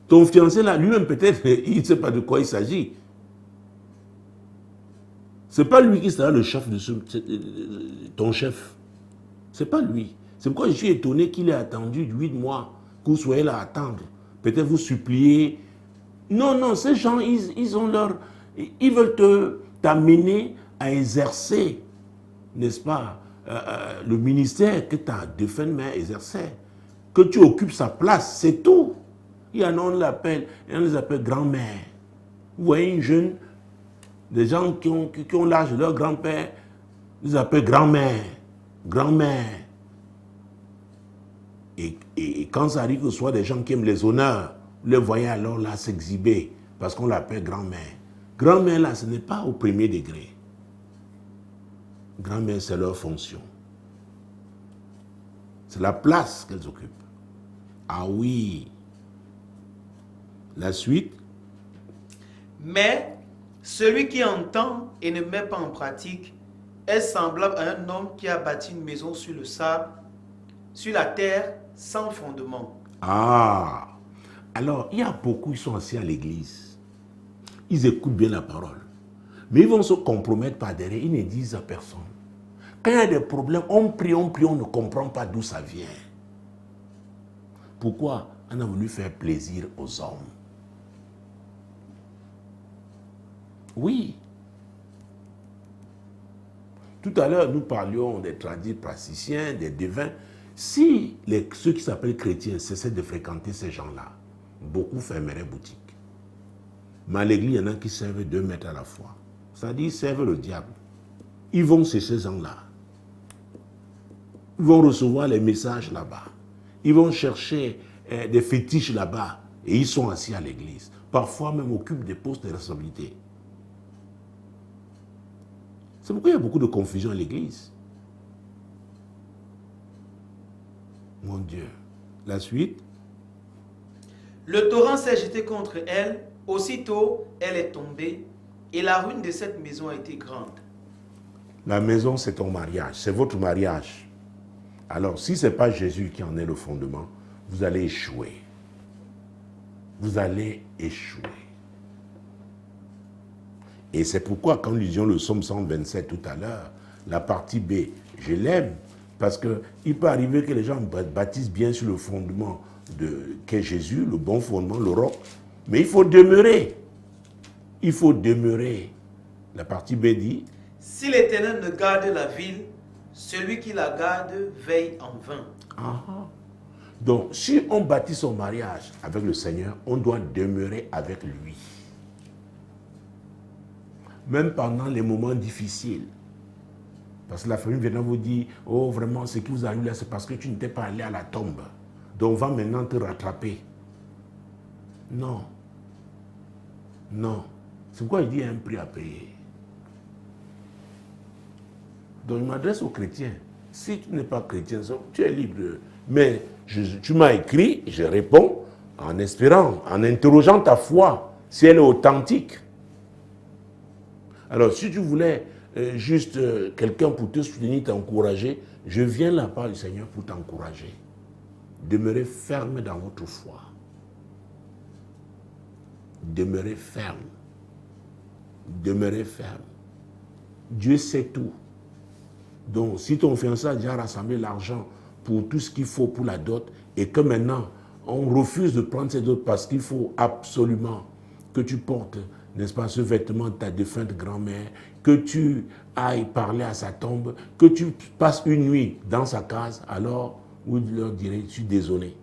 A: Ton fiancé là, lui-même peut-être, il ne sait pas de quoi il s'agit. Ce n'est pas lui qui sera le chef de ton chef. Ce n'est pas lui. C'est pourquoi je suis étonné qu'il ait attendu 8 mois, que vous soyez là à attendre. Peut-être vous supplier. Non, ces gens, ils veulent t'amener à exercer, n'est-ce pas, le ministère que ta défunte mère exerçait. Que tu occupes sa place, c'est tout. Il y en a, on les appelle grand-mère. Vous voyez une jeune, des gens qui ont l'âge de leur grand-père, ils les appellent grand-mère. Grand-mère. Et quand ça arrive que ce soit des gens qui aiment les honneurs, vous les voyez alors là s'exhiber, parce qu'on l'appelle grand-mère. Grand-mère là, ce n'est pas au premier degré. Grand-mère, c'est leur fonction. C'est la place qu'elles occupent. Ah oui. La suite.
B: Mais celui qui entend et ne met pas en pratique est semblable à un homme qui a bâti une maison sur le sable, sur la terre, sans fondement.
A: Ah. Alors, il y a beaucoup, ils sont assis à l'église. Ils écoutent bien la parole. Mais ils vont se compromettre par derrière, ils ne disent à personne. Quand il y a des problèmes, on prie, on ne comprend pas d'où ça vient. Pourquoi? On a voulu faire plaisir aux hommes. Oui. Tout à l'heure, nous parlions des tradis praticiens, des devins. Si ceux qui s'appellent chrétiens cessaient de fréquenter ces gens-là, beaucoup fermeraient boutique. Mais à l'église, il y en a qui servent 2 mètres à la fois. C'est-à-dire, ils servent le diable. Ils vont chez ces gens-là. Ils vont recevoir les messages là-bas. Ils vont chercher des fétiches là-bas. Et ils sont assis à l'église. Parfois même occupent des postes de responsabilité. C'est pourquoi il y a beaucoup de confusion à l'église. Mon Dieu. La suite.
B: Le torrent s'est jeté contre elle, aussitôt elle est tombée, et la ruine de cette maison a été grande.
A: La maison, c'est ton mariage, c'est votre mariage. Alors, si ce n'est pas Jésus qui en est le fondement, vous allez échouer. Vous allez échouer. Et c'est pourquoi, quand nous lisions le psaume 127 tout à l'heure, la partie B, je l'aime, parce qu'il peut arriver que les gens bâtissent bien sur le fondement qu'est Jésus, le bon fondement, le roc, mais il faut demeurer. Il faut demeurer. La partie B dit,
B: si l'Éternel ne garde la ville, celui qui la garde veille en vain.
A: Donc, si on bâtit son mariage avec le Seigneur, on doit demeurer avec lui. Même pendant les moments difficiles. Parce que la famille viendra vous dire, oh vraiment, ce qui vous arrive là, c'est parce que tu n'étais pas allé à la tombe. Donc, on va maintenant te rattraper. Non. Non. C'est pourquoi il dit un prix à payer. Donc, je m'adresse aux chrétiens. Si tu n'es pas chrétien, tu es libre. Mais tu m'as écrit, je réponds en espérant, en interrogeant ta foi, si elle est authentique. Alors, si tu voulais juste quelqu'un pour te soutenir, t'encourager, je viens là part du Seigneur pour t'encourager. Demeurez ferme dans votre foi. Demeurez ferme. Demeurez ferme. Dieu sait tout. Donc, si ton fiancé a déjà rassemblé l'argent pour tout ce qu'il faut pour la dot, et que maintenant, on refuse de prendre cette dot parce qu'il faut absolument que tu portes, n'est-ce pas, ce vêtement de ta défunte grand-mère, que tu ailles parler à sa tombe, que tu passes une nuit dans sa case, alors vous leur direz, je suis désolé.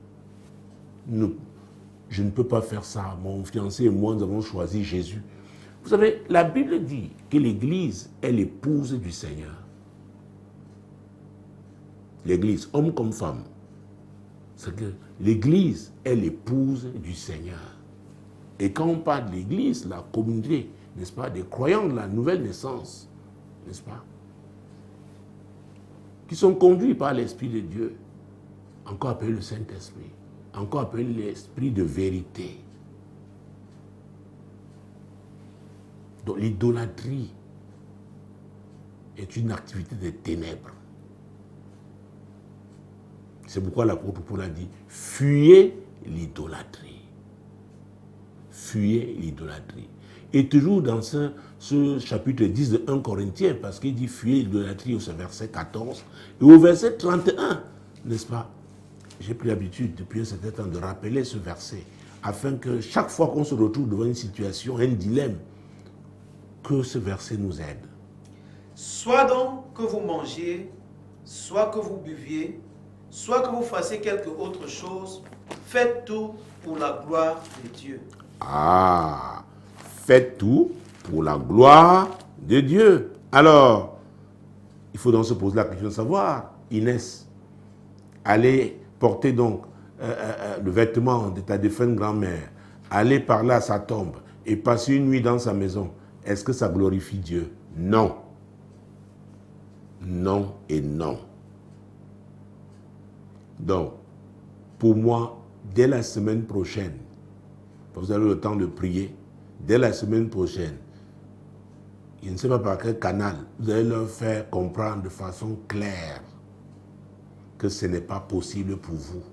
A: Je ne peux pas faire ça. Mon fiancé et moi, nous avons choisi Jésus. Vous savez, la Bible dit que l'Église est l'épouse du Seigneur. L'Église, homme comme femme, c'est que l'Église est l'épouse du Seigneur. Et quand on parle de l'Église, la communauté, n'est-ce pas, des croyants de la nouvelle naissance, n'est-ce pas, qui sont conduits par l'Esprit de Dieu, encore appelé le Saint-Esprit, encore appelé l'Esprit de vérité. Donc l'idolâtrie est une activité des ténèbres. C'est pourquoi l'apôtre Paul a dit, fuyez l'idolâtrie. Fuyez l'idolâtrie. Et toujours dans ce chapitre 10 de 1 Corinthiens, parce qu'il dit fuyez l'idolâtrie au verset 14, et au verset 31, n'est-ce pas? J'ai pris l'habitude depuis un certain temps de rappeler ce verset, afin que chaque fois qu'on se retrouve devant une situation, un dilemme, que ce verset nous aide.
B: Soit donc que vous mangiez, soit que vous buviez, soit que vous fassiez quelque autre chose, faites tout pour la gloire de Dieu.
A: Ah, faites tout pour la gloire de Dieu. Alors, il faut donc se poser la question de savoir, Inès, aller porter donc le vêtement de ta défunte grand-mère, aller parler à sa tombe et passer une nuit dans sa maison, est-ce que ça glorifie Dieu? Non. Non et non. Donc, pour moi, dès la semaine prochaine, vous avez le temps de prier, dès la semaine prochaine, je ne sais pas par quel canal, vous allez leur faire comprendre de façon claire que ce n'est pas possible pour vous.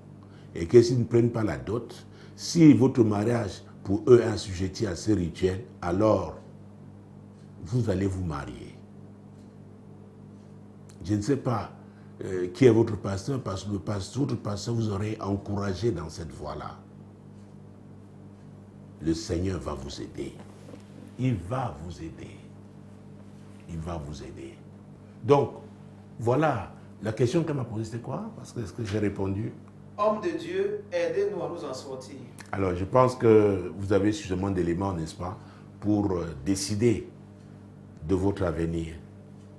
A: Et que s'ils ne prennent pas la dot, si votre mariage pour eux est assujetti à ce rituel, alors vous allez vous marier. Je ne sais pas qui est votre pasteur, parce que votre pasteur vous aurait encouragé dans cette voie-là. Le Seigneur va vous aider. Il va vous aider. Il va vous aider. Donc, voilà. La question qu'elle m'a posée, c'était quoi? Parce que est-ce que j'ai répondu?
B: Homme de Dieu, aidez-nous à nous en sortir.
A: Alors, je pense que vous avez suffisamment d'éléments, n'est-ce pas, pour décider de votre avenir.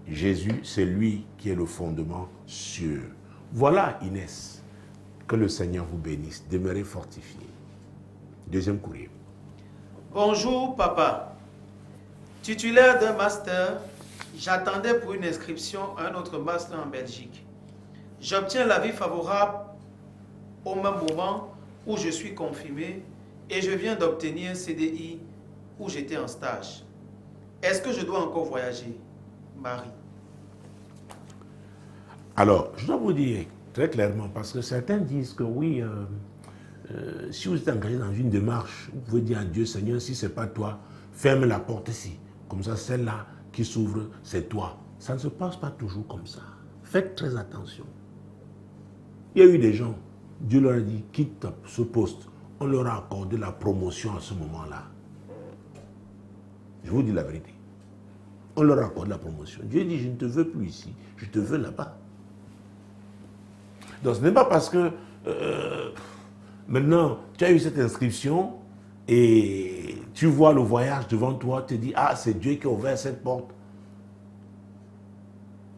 A: Jésus, c'est lui qui est le fondement sûr. Voilà, Inès. Que le Seigneur vous bénisse. Demeurez fortifiés. Deuxième courrier.
B: Bonjour, papa. Titulaire d'un master, j'attendais pour une inscription à un autre master en Belgique. J'obtiens l'avis favorable au même moment où je suis confirmé et je viens d'obtenir un CDI où j'étais en stage. Est-ce que je dois encore voyager, Marie?
A: Alors, je dois vous dire très clairement, parce que certains disent que oui, si vous êtes engagé dans une démarche, vous pouvez dire à Dieu, Seigneur, si ce n'est pas toi, ferme la porte ici. Comme ça, celle-là qui s'ouvre, c'est toi. Ça ne se passe pas toujours comme ça. Faites très attention. Il y a eu des gens, Dieu leur a dit, quitte ce poste. On leur a accordé la promotion à ce moment-là. Je vous dis la vérité. On leur a accordé la promotion. Dieu dit, je ne te veux plus ici, je te veux là-bas. Donc ce n'est pas parce que maintenant tu as eu cette inscription et tu vois le voyage devant toi, tu te dis, ah, c'est Dieu qui a ouvert cette porte.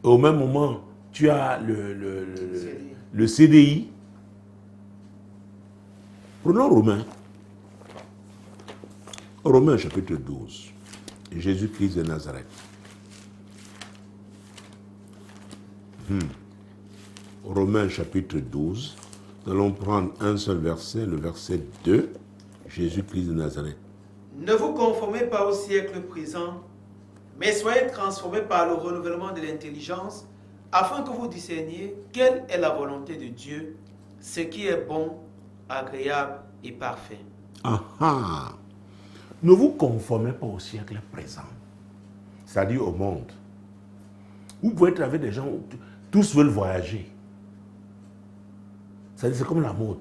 A: Et au même moment, tu as le CDI. Prenons Romains. Romains chapitre 12. Jésus-Christ de Nazareth. Romains chapitre 12. Nous allons prendre un seul verset, le verset 2. Jésus-Christ de Nazareth.
B: Ne vous conformez pas au siècle présent, mais soyez transformés par le renouvellement de l'intelligence, afin que vous discerniez quelle est la volonté de Dieu, ce qui est bon, agréable et parfait.
A: Ah. Ne vous conformez pas au siècle présent, c'est-à-dire au monde. Vous pouvez être avec des gens où tous veulent voyager. C'est comme la mode.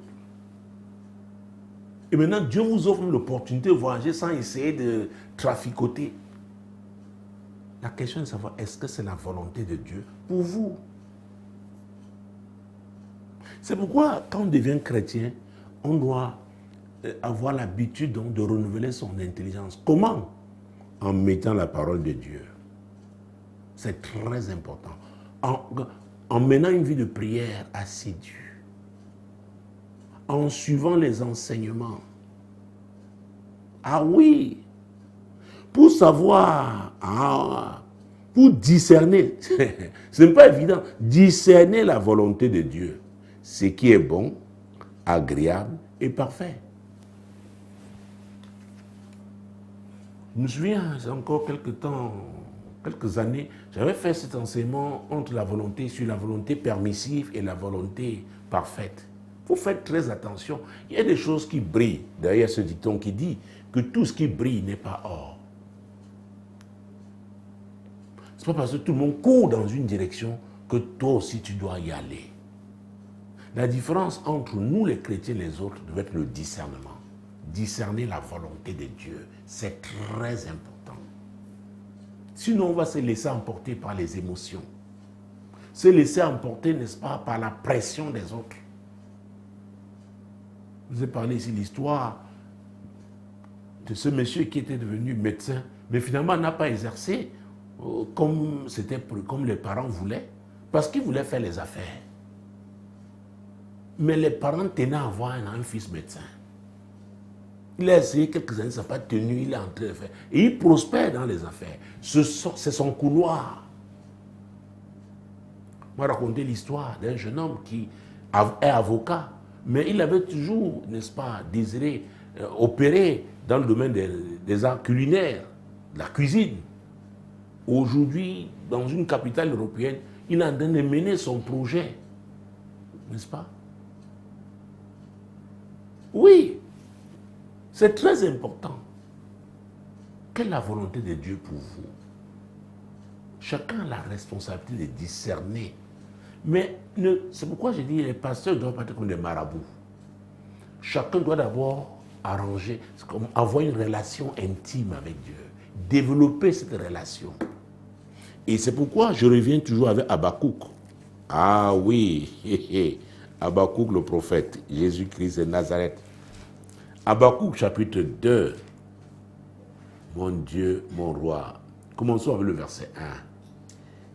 A: Et maintenant, Dieu vous offre l'opportunité de voyager sans essayer de traficoter. La question est de savoir, est-ce que c'est la volonté de Dieu pour vous? C'est pourquoi, quand on devient chrétien, on doit avoir l'habitude de renouveler son intelligence. Comment? En mettant la parole de Dieu. C'est très important. En menant une vie de prière assidue. En suivant les enseignements. Ah oui! Pour savoir, pour discerner, ce n'est pas évident, discerner la volonté de Dieu, ce qui est bon, agréable et parfait. Je me souviens, c'est encore quelques années, j'avais fait cet enseignement entre la volonté sur la volonté permissive et la volonté parfaite. Vous faites très attention. Il y a des choses qui brillent. D'ailleurs, ce dicton qui dit que tout ce qui brille n'est pas or. Ce n'est pas parce que tout le monde court dans une direction que toi aussi tu dois y aller. La différence entre nous les chrétiens et les autres doit être le discernement. Discerner la volonté de Dieu, c'est très important. Sinon, on va se laisser emporter par les émotions. Se laisser emporter, n'est-ce pas, par la pression des autres. Je vous ai parlé ici de l'histoire de ce monsieur qui était devenu médecin, mais finalement n'a pas exercé comme les parents voulaient, parce qu'ils voulaient faire les affaires. Mais les parents tenaient à avoir un fils médecin. Il a essayé quelques années, ça n'a pas tenu, il est en train de faire. Et il prospère dans les affaires. C'est son couloir. On m'a raconté l'histoire d'un jeune homme qui est avocat, mais il avait toujours, n'est-ce pas, désiré opérer dans le domaine des arts culinaires, de la cuisine. Aujourd'hui, dans une capitale européenne, il est en train de mener son projet. N'est-ce pas? Oui, c'est très important. Quelle est la volonté de Dieu pour vous? Chacun a la responsabilité de discerner. Mais c'est pourquoi je dis que les pasteurs ne doivent pas être comme des marabouts. Chacun doit d'abord arranger, avoir une relation intime avec Dieu. Développer cette relation. Et c'est pourquoi je reviens toujours avec Habakkuk. Ah oui, Habakkuk le prophète, Jésus-Christ de Nazareth. Habakkuk chapitre 2. Mon Dieu, mon roi. Commençons avec le verset 1.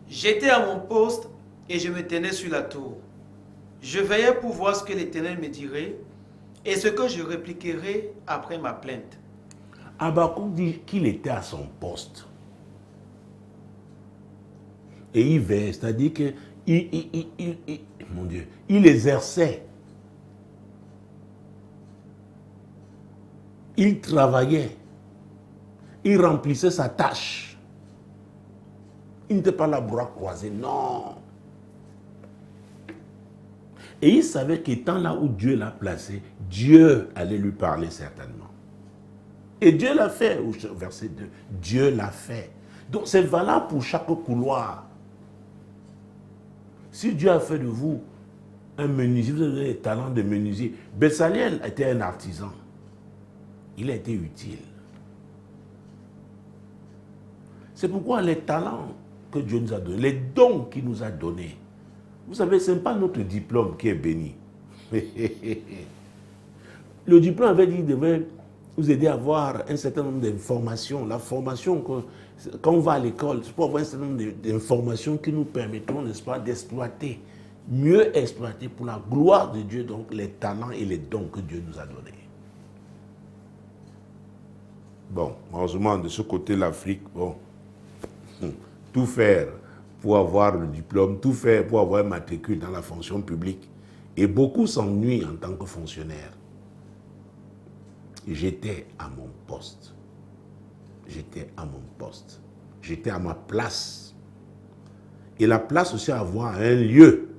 B: J'étais à mon poste et je me tenais sur la tour. Je veillais pour voir ce que l'Éternel me dirait et ce que je répliquerai après ma plainte.
A: Habakkuk dit qu'il était à son poste. Et il veillait, c'est-à-dire que mon Dieu, il exerçait Il travaillait. Il remplissait sa tâche. Il n'était pas là bras croisés, non. Et il savait qu'étant là où Dieu l'a placé, Dieu allait lui parler certainement. Et Dieu l'a fait, au verset 2. Dieu l'a fait. Donc c'est valable pour chaque couloir. Si Dieu a fait de vous un menuisier, vous avez des talents de menuisier. Bezalel était un artisan. Il a été utile. C'est pourquoi les talents que Dieu nous a donnés, les dons qu'il nous a donnés, vous savez, ce n'est pas notre diplôme qui est béni. Le diplôme avait dit qu'il devait vous aider à avoir un certain nombre d'informations. La formation, quand on va à l'école, c'est pour avoir un certain nombre d'informations qui nous permettront, n'est-ce pas, d'exploiter, mieux exploiter pour la gloire de Dieu, donc les talents et les dons que Dieu nous a donnés. Bon, heureusement, de ce côté, l'Afrique, bon, tout faire pour avoir le diplôme, tout faire pour avoir un matricule dans la fonction publique. Et beaucoup s'ennuient en tant que fonctionnaire. J'étais à mon poste. J'étais à mon poste. J'étais à ma place. Et la place aussi à avoir un lieu.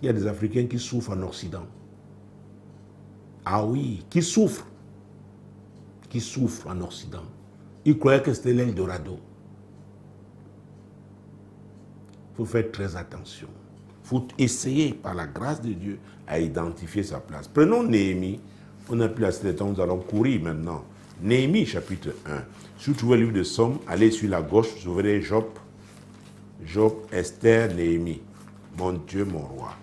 A: Il y a des Africains qui souffrent en Occident. Ah oui, qui souffrent. Qui souffrent en Occident. Ils croyaient que c'était l'Eldorado. Il faut faire très attention. Il faut essayer, par la grâce de Dieu, à identifier sa place. Prenons Néhémie. On n'a plus assez de temps, nous allons courir maintenant. Néhémie, chapitre 1. Si vous trouvez le livre de Somme, allez sur la gauche, vous ouvrez Job, Esther, Néhémie. Mon Dieu, mon roi.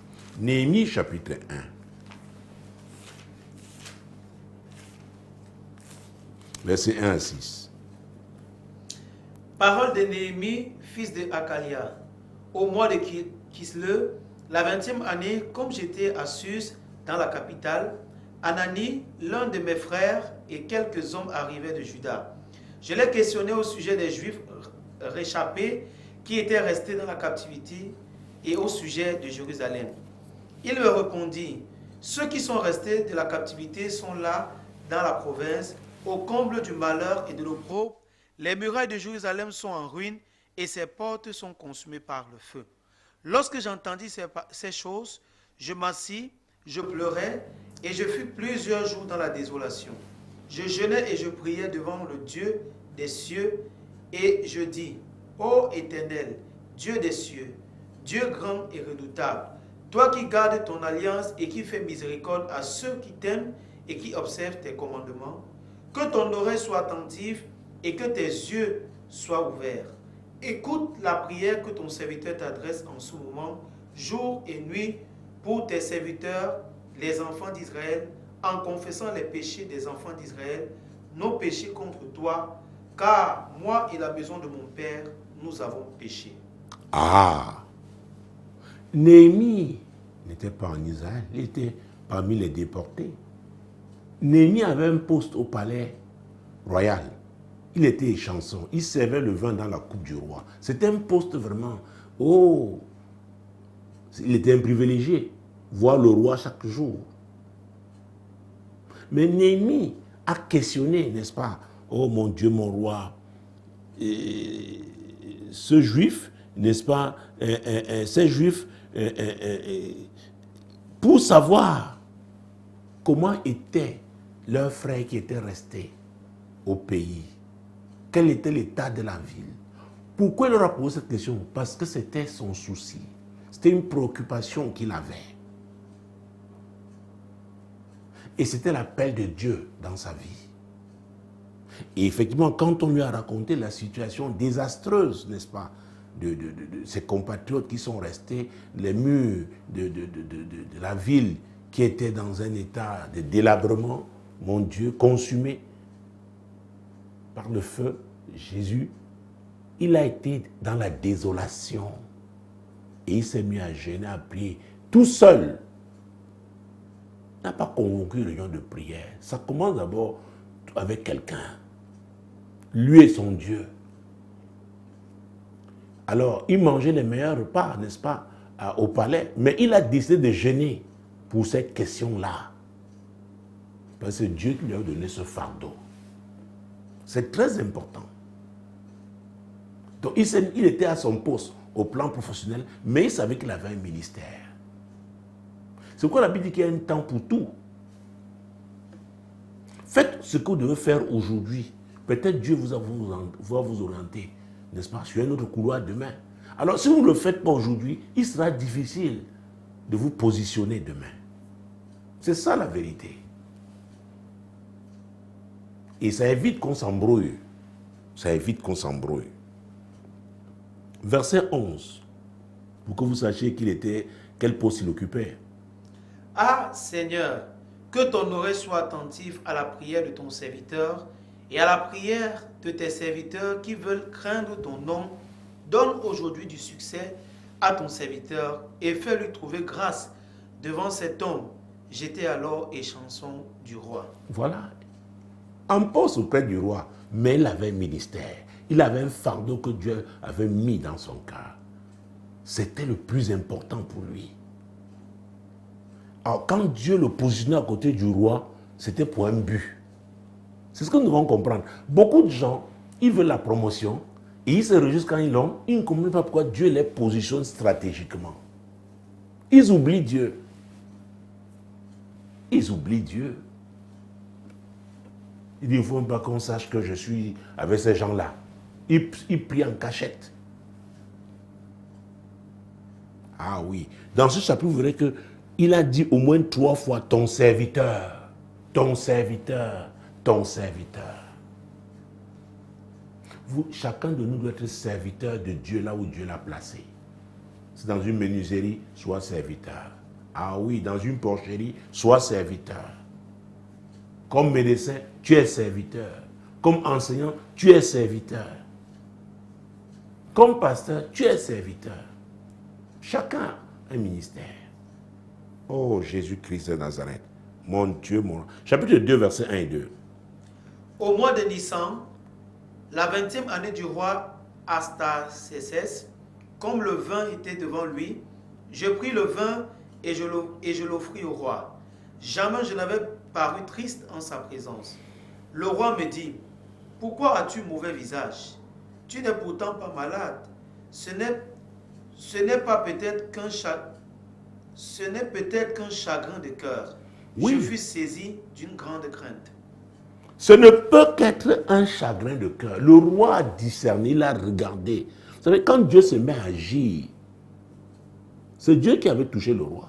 A: Néhémie, chapitre 1. Versets 1 à 6.
B: Parole de Néhémie, fils de Hakalia. Au mois de Kisleu, la 20e année, comme j'étais à Suse, dans la capitale, Anani, l'un de mes frères, et quelques hommes arrivaient de Juda. Je les questionnais au sujet des Juifs réchappés qui étaient restés dans la captivité et au sujet de Jérusalem. Il me répondit, ceux qui sont restés de la captivité sont là, dans la province, au comble du malheur et de l'opprobre. Les murailles de Jérusalem sont en ruine et ses portes sont consumées par le feu. Lorsque j'entendis ces choses, je m'assis, je pleurais et je fus plusieurs jours dans la désolation. Je jeûnais et je priais devant le Dieu des cieux et je dis, ô Éternel, Dieu des cieux, Dieu grand et redoutable, toi qui gardes ton alliance et qui fais miséricorde à ceux qui t'aiment et qui observent tes commandements, que ton oreille soit attentive et que tes yeux soient ouverts. Écoute la prière que ton serviteur t'adresse en ce moment, jour et nuit, pour tes serviteurs, les enfants d'Israël, en confessant les péchés des enfants d'Israël, nos péchés contre toi, car moi et la maison de mon Père, nous avons péché.
A: Ah! Néhémie n'était pas en Israël, il était parmi les déportés. Néhémie avait un poste au palais royal. Il était chanson, il servait le vin dans la coupe du roi. C'était un poste vraiment, oh, il était un privilégié, voir le roi chaque jour. Mais Néhémie a questionné, n'est-ce pas, oh mon Dieu, mon roi, ce juif, n'est-ce pas, ces juifs, pour savoir comment étaient leurs frères qui étaient restés au pays. Quel était l'état de la ville? Pourquoi il leur a posé cette question? Parce que c'était son souci. C'était une préoccupation qu'il avait. Et c'était l'appel de Dieu dans sa vie. Et effectivement, quand on lui a raconté la situation désastreuse, n'est-ce pas, de ses compatriotes qui sont restés, les murs de la ville qui était dans un état de délabrement, mon Dieu, consumé par le feu, Jésus, il a été dans la désolation. Et il s'est mis à jeûner, à prier, tout seul. Il n'a pas convoqué une réunion de prière. Ça commence d'abord avec quelqu'un. Lui et son Dieu. Alors, il mangeait les meilleurs repas, n'est-ce pas, au palais. Mais il a décidé de jeûner pour cette question-là. Parce que c'est Dieu qui lui a donné ce fardeau. C'est très important. Donc il était à son poste au plan professionnel, mais il savait qu'il avait un ministère. C'est pourquoi la Bible dit qu'il y a un temps pour tout. Faites ce que vous devez faire aujourd'hui. Peut-être Dieu va vous orienter, n'est-ce pas, sur un autre couloir demain. Alors si vous ne le faites pas aujourd'hui, il sera difficile de vous positionner demain. C'est ça la vérité. Et ça évite qu'on s'embrouille. Ça évite qu'on s'embrouille. Verset 11. Pour que vous sachiez quel poste il occupait.
B: Ah Seigneur, que ton oreille soit attentive à la prière de ton serviteur et à la prière de tes serviteurs qui veulent craindre ton nom. Donne aujourd'hui du succès à ton serviteur et fais-lui trouver grâce devant cet homme. J'étais alors et chanson du roi.
A: Voilà. Un poste auprès du roi, mais il avait un ministère. Il avait un fardeau que Dieu avait mis dans son cœur. C'était le plus important pour lui. Alors, quand Dieu le positionnait à côté du roi, c'était pour un but. C'est ce que nous devons comprendre. Beaucoup de gens, ils veulent la promotion et ils se réjouissent quand ils l'ont. Ils ne comprennent pas pourquoi Dieu les positionne stratégiquement. Ils oublient Dieu. Ils oublient Dieu. Il dit, il ne faut même pas qu'on sache que je suis avec ces gens-là. Ils prient en cachette. Ah oui. Dans ce chapitre, vous verrez qu'il a dit au moins 3 fois ton serviteur, ton serviteur, ton serviteur. Chacun de nous doit être serviteur de Dieu là où Dieu l'a placé. C'est dans une menuiserie, sois serviteur. Ah oui, dans une porcherie, sois serviteur. Comme médecin, tu es serviteur. Comme enseignant, tu es serviteur. Comme pasteur, tu es serviteur. Chacun a un ministère. Oh, Jésus-Christ de Nazareth, mon Dieu, mon... Chapitre 2, versets 1 et 2.
B: Au mois de Nissan, la 20e année du roi Astassécès, comme le vin était devant lui, je pris le vin et je l'offris au roi. Jamais je n'avais paru triste en sa présence. Le roi me dit, pourquoi as-tu mauvais visage? Tu n'es pourtant pas malade. Ce n'est pas peut-être qu'un chagrin de cœur.
A: Oui.
B: Je fus saisi d'une grande crainte.
A: Ce ne peut qu'être un chagrin de cœur. Le roi a discerné, il a regardé. Vous savez, quand Dieu se met à agir, c'est Dieu qui avait touché le roi.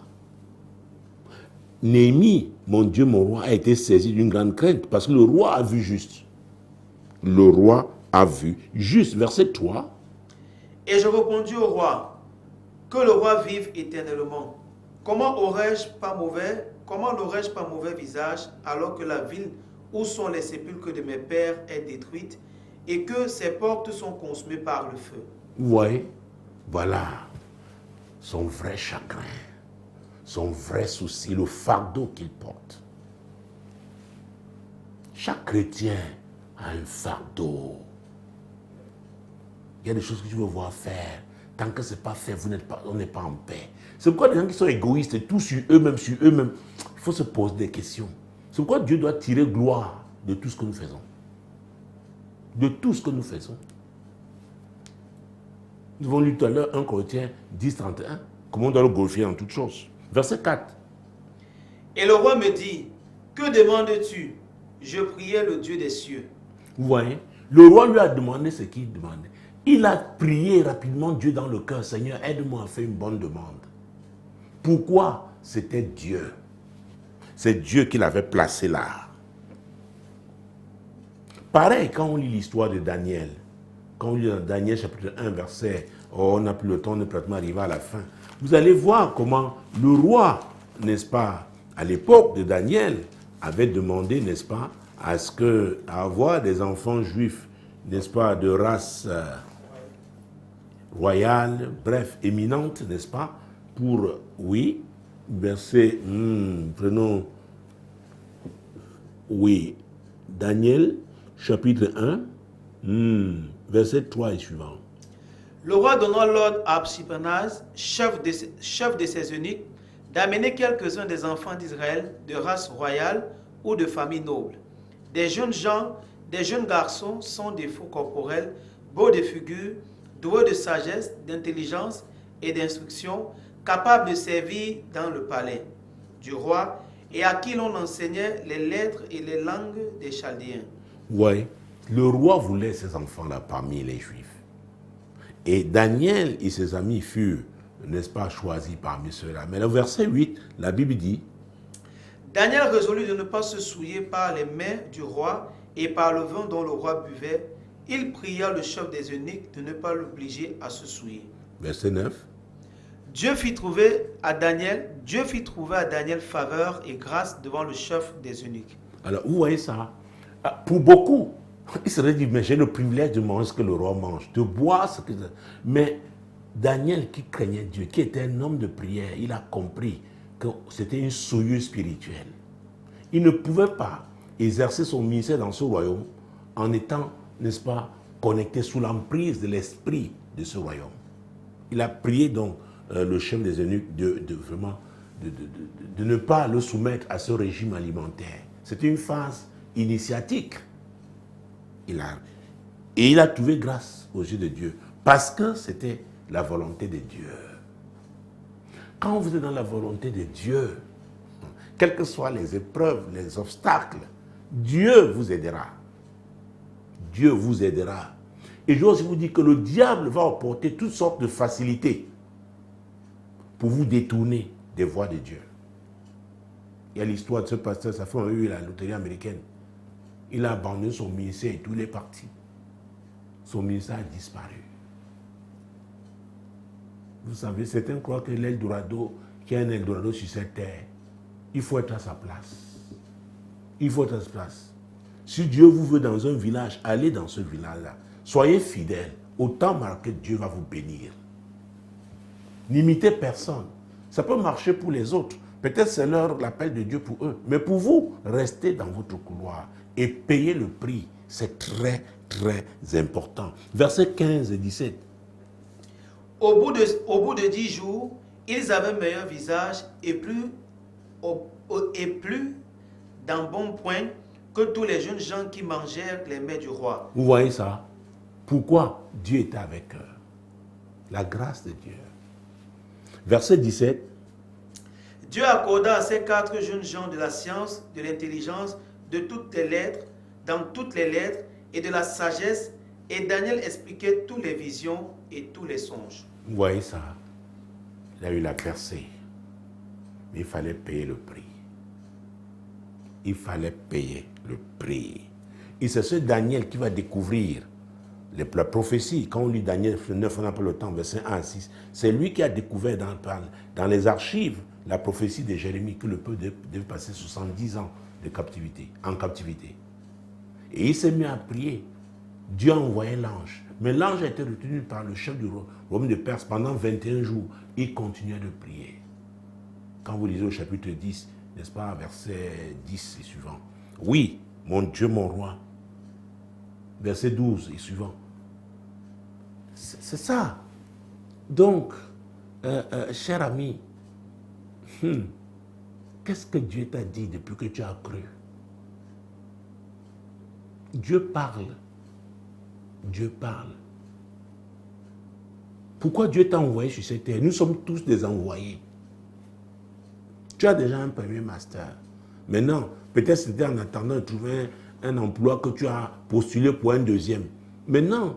A: Néhémie, mon Dieu, mon roi, a été saisi d'une grande crainte parce que le roi a vu juste. Le roi a vu juste. Verset 3.
B: Et je répondis au roi, que le roi vive éternellement. Comment n'aurais-je pas mauvais visage alors que la ville où sont les sépulcres de mes pères est détruite et que ses portes sont consumées par le feu?
A: Vous voyez, voilà son vrai chagrin, son vrai souci, le fardeau qu'il porte. Chaque chrétien a un fardeau. Il y a des choses que tu veux voir faire. Tant que ce n'est pas fait, on n'est pas en paix. C'est pourquoi les gens qui sont égoïstes et tout sur eux-mêmes, il faut se poser des questions. C'est pourquoi Dieu doit tirer gloire de tout ce que nous faisons. De tout ce que nous faisons. Nous avons lu tout à l'heure 1 Corinthiens 10, 31. Comment on doit le glorifier en toutes choses. Verset 4.
B: Et le roi me dit, que demandes-tu? Je priais le Dieu des cieux.
A: Vous voyez, le roi lui a demandé ce qu'il demandait. Il a prié rapidement Dieu dans le cœur. Seigneur, aide-moi à faire une bonne demande. Pourquoi? C'était Dieu. C'est Dieu qui l'avait placé là. Pareil, quand on lit l'histoire de Daniel, quand on lit dans Daniel chapitre 1, verset, on n'a plus le temps, on est pratiquement arrivé à la fin. Vous allez voir comment le roi, n'est-ce pas, à l'époque de Daniel, avait demandé, n'est-ce pas, à avoir des enfants juifs, n'est-ce pas, de race royale, bref, éminente, n'est-ce pas, pour, oui, verset, prenons, oui, Daniel, chapitre 1, verset 3 et suivant.
B: Le roi donna l'ordre à Abshipenaz, chef de ses eunuques, d'amener quelques-uns des enfants d'Israël de race royale ou de famille noble. Des jeunes gens, des jeunes garçons sans défaut corporel, beaux de figure, doués de sagesse, d'intelligence et d'instruction, capables de servir dans le palais du roi et à qui l'on enseignait les lettres et les langues des Chaldéens.
A: Oui, le roi voulait ces enfants-là parmi les Juifs. Et Daniel et ses amis furent, n'est-ce pas, choisis parmi ceux-là. Mais le verset 8, la Bible dit,
B: Daniel résolut de ne pas se souiller par les mains du roi et par le vin dont le roi buvait. Il pria le chef des eunuques de ne pas l'obliger à se souiller.
A: verset 9,
B: Dieu fit trouver à Daniel faveur et grâce devant le chef des eunuques.
A: alors vous voyez ça, pour beaucoup, ils seraient dit, mais j'ai le privilège de manger ce que le roi mange, de boire ce que... Mais Daniel qui craignait Dieu, qui était un homme de prière, il a compris que c'était une souillure spirituelle. Il ne pouvait pas exercer son ministère dans ce royaume en étant, n'est-ce pas, connecté sous l'emprise de l'esprit de ce royaume. Il a prié donc le chef des eunuques de ne pas le soumettre à ce régime alimentaire. C'est une phase initiatique. Et il a trouvé grâce aux yeux de Dieu parce que c'était la volonté de Dieu. Quand vous êtes dans la volonté de Dieu, quelles que soient les épreuves, les obstacles, Dieu vous aidera. Dieu vous aidera. Et je dois aussi vous dire que le diable va apporter toutes sortes de facilités pour vous détourner des voies de Dieu. Il y a l'histoire de ce pasteur, ça fait eu la loterie américaine. Il a abandonné son ministère et tout, il est parti. Son ministère a disparu. Vous savez, certains croient que l'Eldorado, qu'il y a un Eldorado sur cette terre, il faut être à sa place. Il faut être à sa place. Si Dieu vous veut dans un village, allez dans ce village-là. Soyez fidèles. Autant marqué, Dieu va vous bénir. N'imitez personne. Ça peut marcher pour les autres. Peut-être c'est l'appel de Dieu pour eux. Mais pour vous, restez dans votre couloir et payez le prix. C'est très, très important. Versets 15 et 17.
B: Au bout de 10 jours, ils avaient meilleur visage et plus d'un bon point que tous les jeunes gens qui mangèrent les mets du roi.
A: Vous voyez ça? Pourquoi Dieu était avec eux? La grâce de Dieu. Verset 17.
B: Dieu accorda à ces 4 jeunes gens de la science, de l'intelligence, de toutes les lettres, dans toutes les lettres et de la sagesse, et Daniel expliquait toutes les visions et tous les songes.
A: Vous voyez ça? Il a eu la percée. Mais il fallait payer le prix. Il fallait payer le prix. Et c'est ce Daniel qui va découvrir la prophétie. Quand on lit Daniel 9, on n'a pas le temps, verset 1 à 6. C'est lui qui a découvert dans les archives la prophétie de Jérémie que le peuple devait passer 70 ans de captivité, en captivité. Et il s'est mis à prier. Dieu a envoyé l'ange. Mais l'ange a été retenu par le chef du royaume de Perse pendant 21 jours. Il continuait de prier. Quand vous lisez au chapitre 10, n'est-ce pas, verset 10 et suivant. Oui, mon Dieu, mon roi. Verset 12 et suivant. C'est ça. Donc, cher ami, qu'est-ce que Dieu t'a dit depuis que tu as cru? Dieu parle. Dieu parle. Pourquoi Dieu t'a envoyé sur cette terre? Nous sommes tous des envoyés. Tu as déjà un premier master. Maintenant, peut-être c'était en attendant de trouver un emploi que tu as postulé pour un deuxième. Maintenant,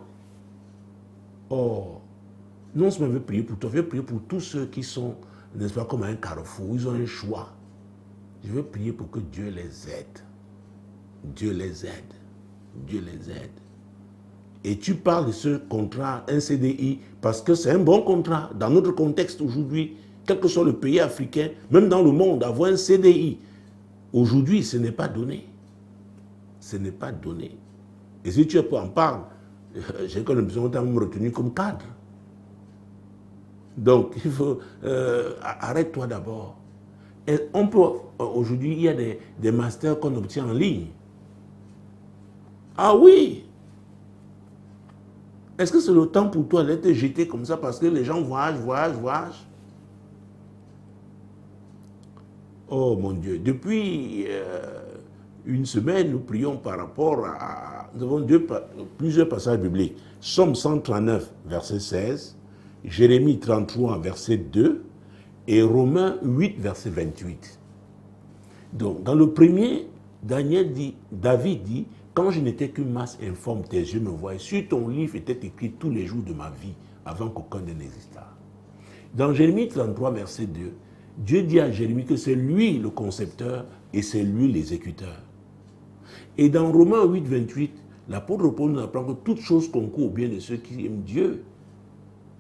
A: non seulement je veux prier pour toi, je veux prier pour tous ceux qui sont, n'est-ce pas, comme un carrefour, ils ont un choix. Je veux prier pour que Dieu les aide. Dieu les aide. Dieu les aide. Et tu parles de ce contrat, un CDI, parce que c'est un bon contrat. Dans notre contexte aujourd'hui, quel que soit le pays africain, même dans le monde, avoir un CDI, aujourd'hui, ce n'est pas donné. Ce n'est pas donné. Et si tu en parles, j'ai comme l'impression que tu as me retenu comme cadre. Donc, il faut... arrête-toi d'abord. Et on peut... Aujourd'hui, il y a des masters qu'on obtient en ligne. Ah oui! Est-ce que c'est le temps pour toi d'être jeté comme ça parce que les gens voyagent? Oh mon Dieu, depuis une semaine, nous prions par rapport à... Nous avons plusieurs passages bibliques. Somme 139, verset 16, Jérémie 33, verset 2, et Romains 8, verset 28. Donc, dans le premier, David dit, quand je n'étais qu'une masse informe, tes yeux me voyaient. Sur ton livre était écrit tous les jours de ma vie, avant qu'aucun d'eux n'existât. Dans Jérémie 33, verset 2, Dieu dit à Jérémie que c'est lui le concepteur et c'est lui l'exécuteur. Et dans Romains 8, 28, l'apôtre Paul nous apprend que toute chose concourt au bien de ceux qui aiment Dieu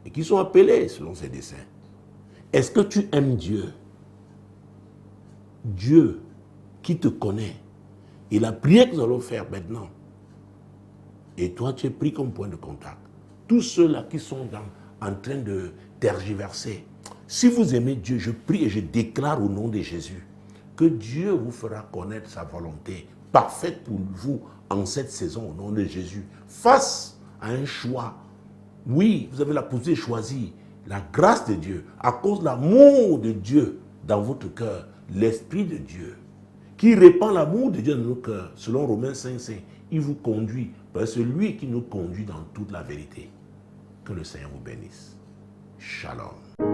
A: et qui sont appelés selon ses desseins. Est-ce que tu aimes Dieu? Dieu qui te connaît. Et la prière que nous allons faire maintenant. Et toi, tu es pris comme point de contact. Tous ceux-là qui sont en train de tergiverser. Si vous aimez Dieu, je prie et je déclare au nom de Jésus que Dieu vous fera connaître sa volonté parfaite pour vous en cette saison au nom de Jésus. Face à un choix, oui, vous avez la possibilité de choisir la grâce de Dieu à cause de l'amour de Dieu dans votre cœur, l'Esprit de Dieu qui répand l'amour de Dieu dans nos cœurs, selon Romains 5, il vous conduit, parce que c'est lui qui nous conduit dans toute la vérité. Que le Seigneur vous bénisse. Shalom.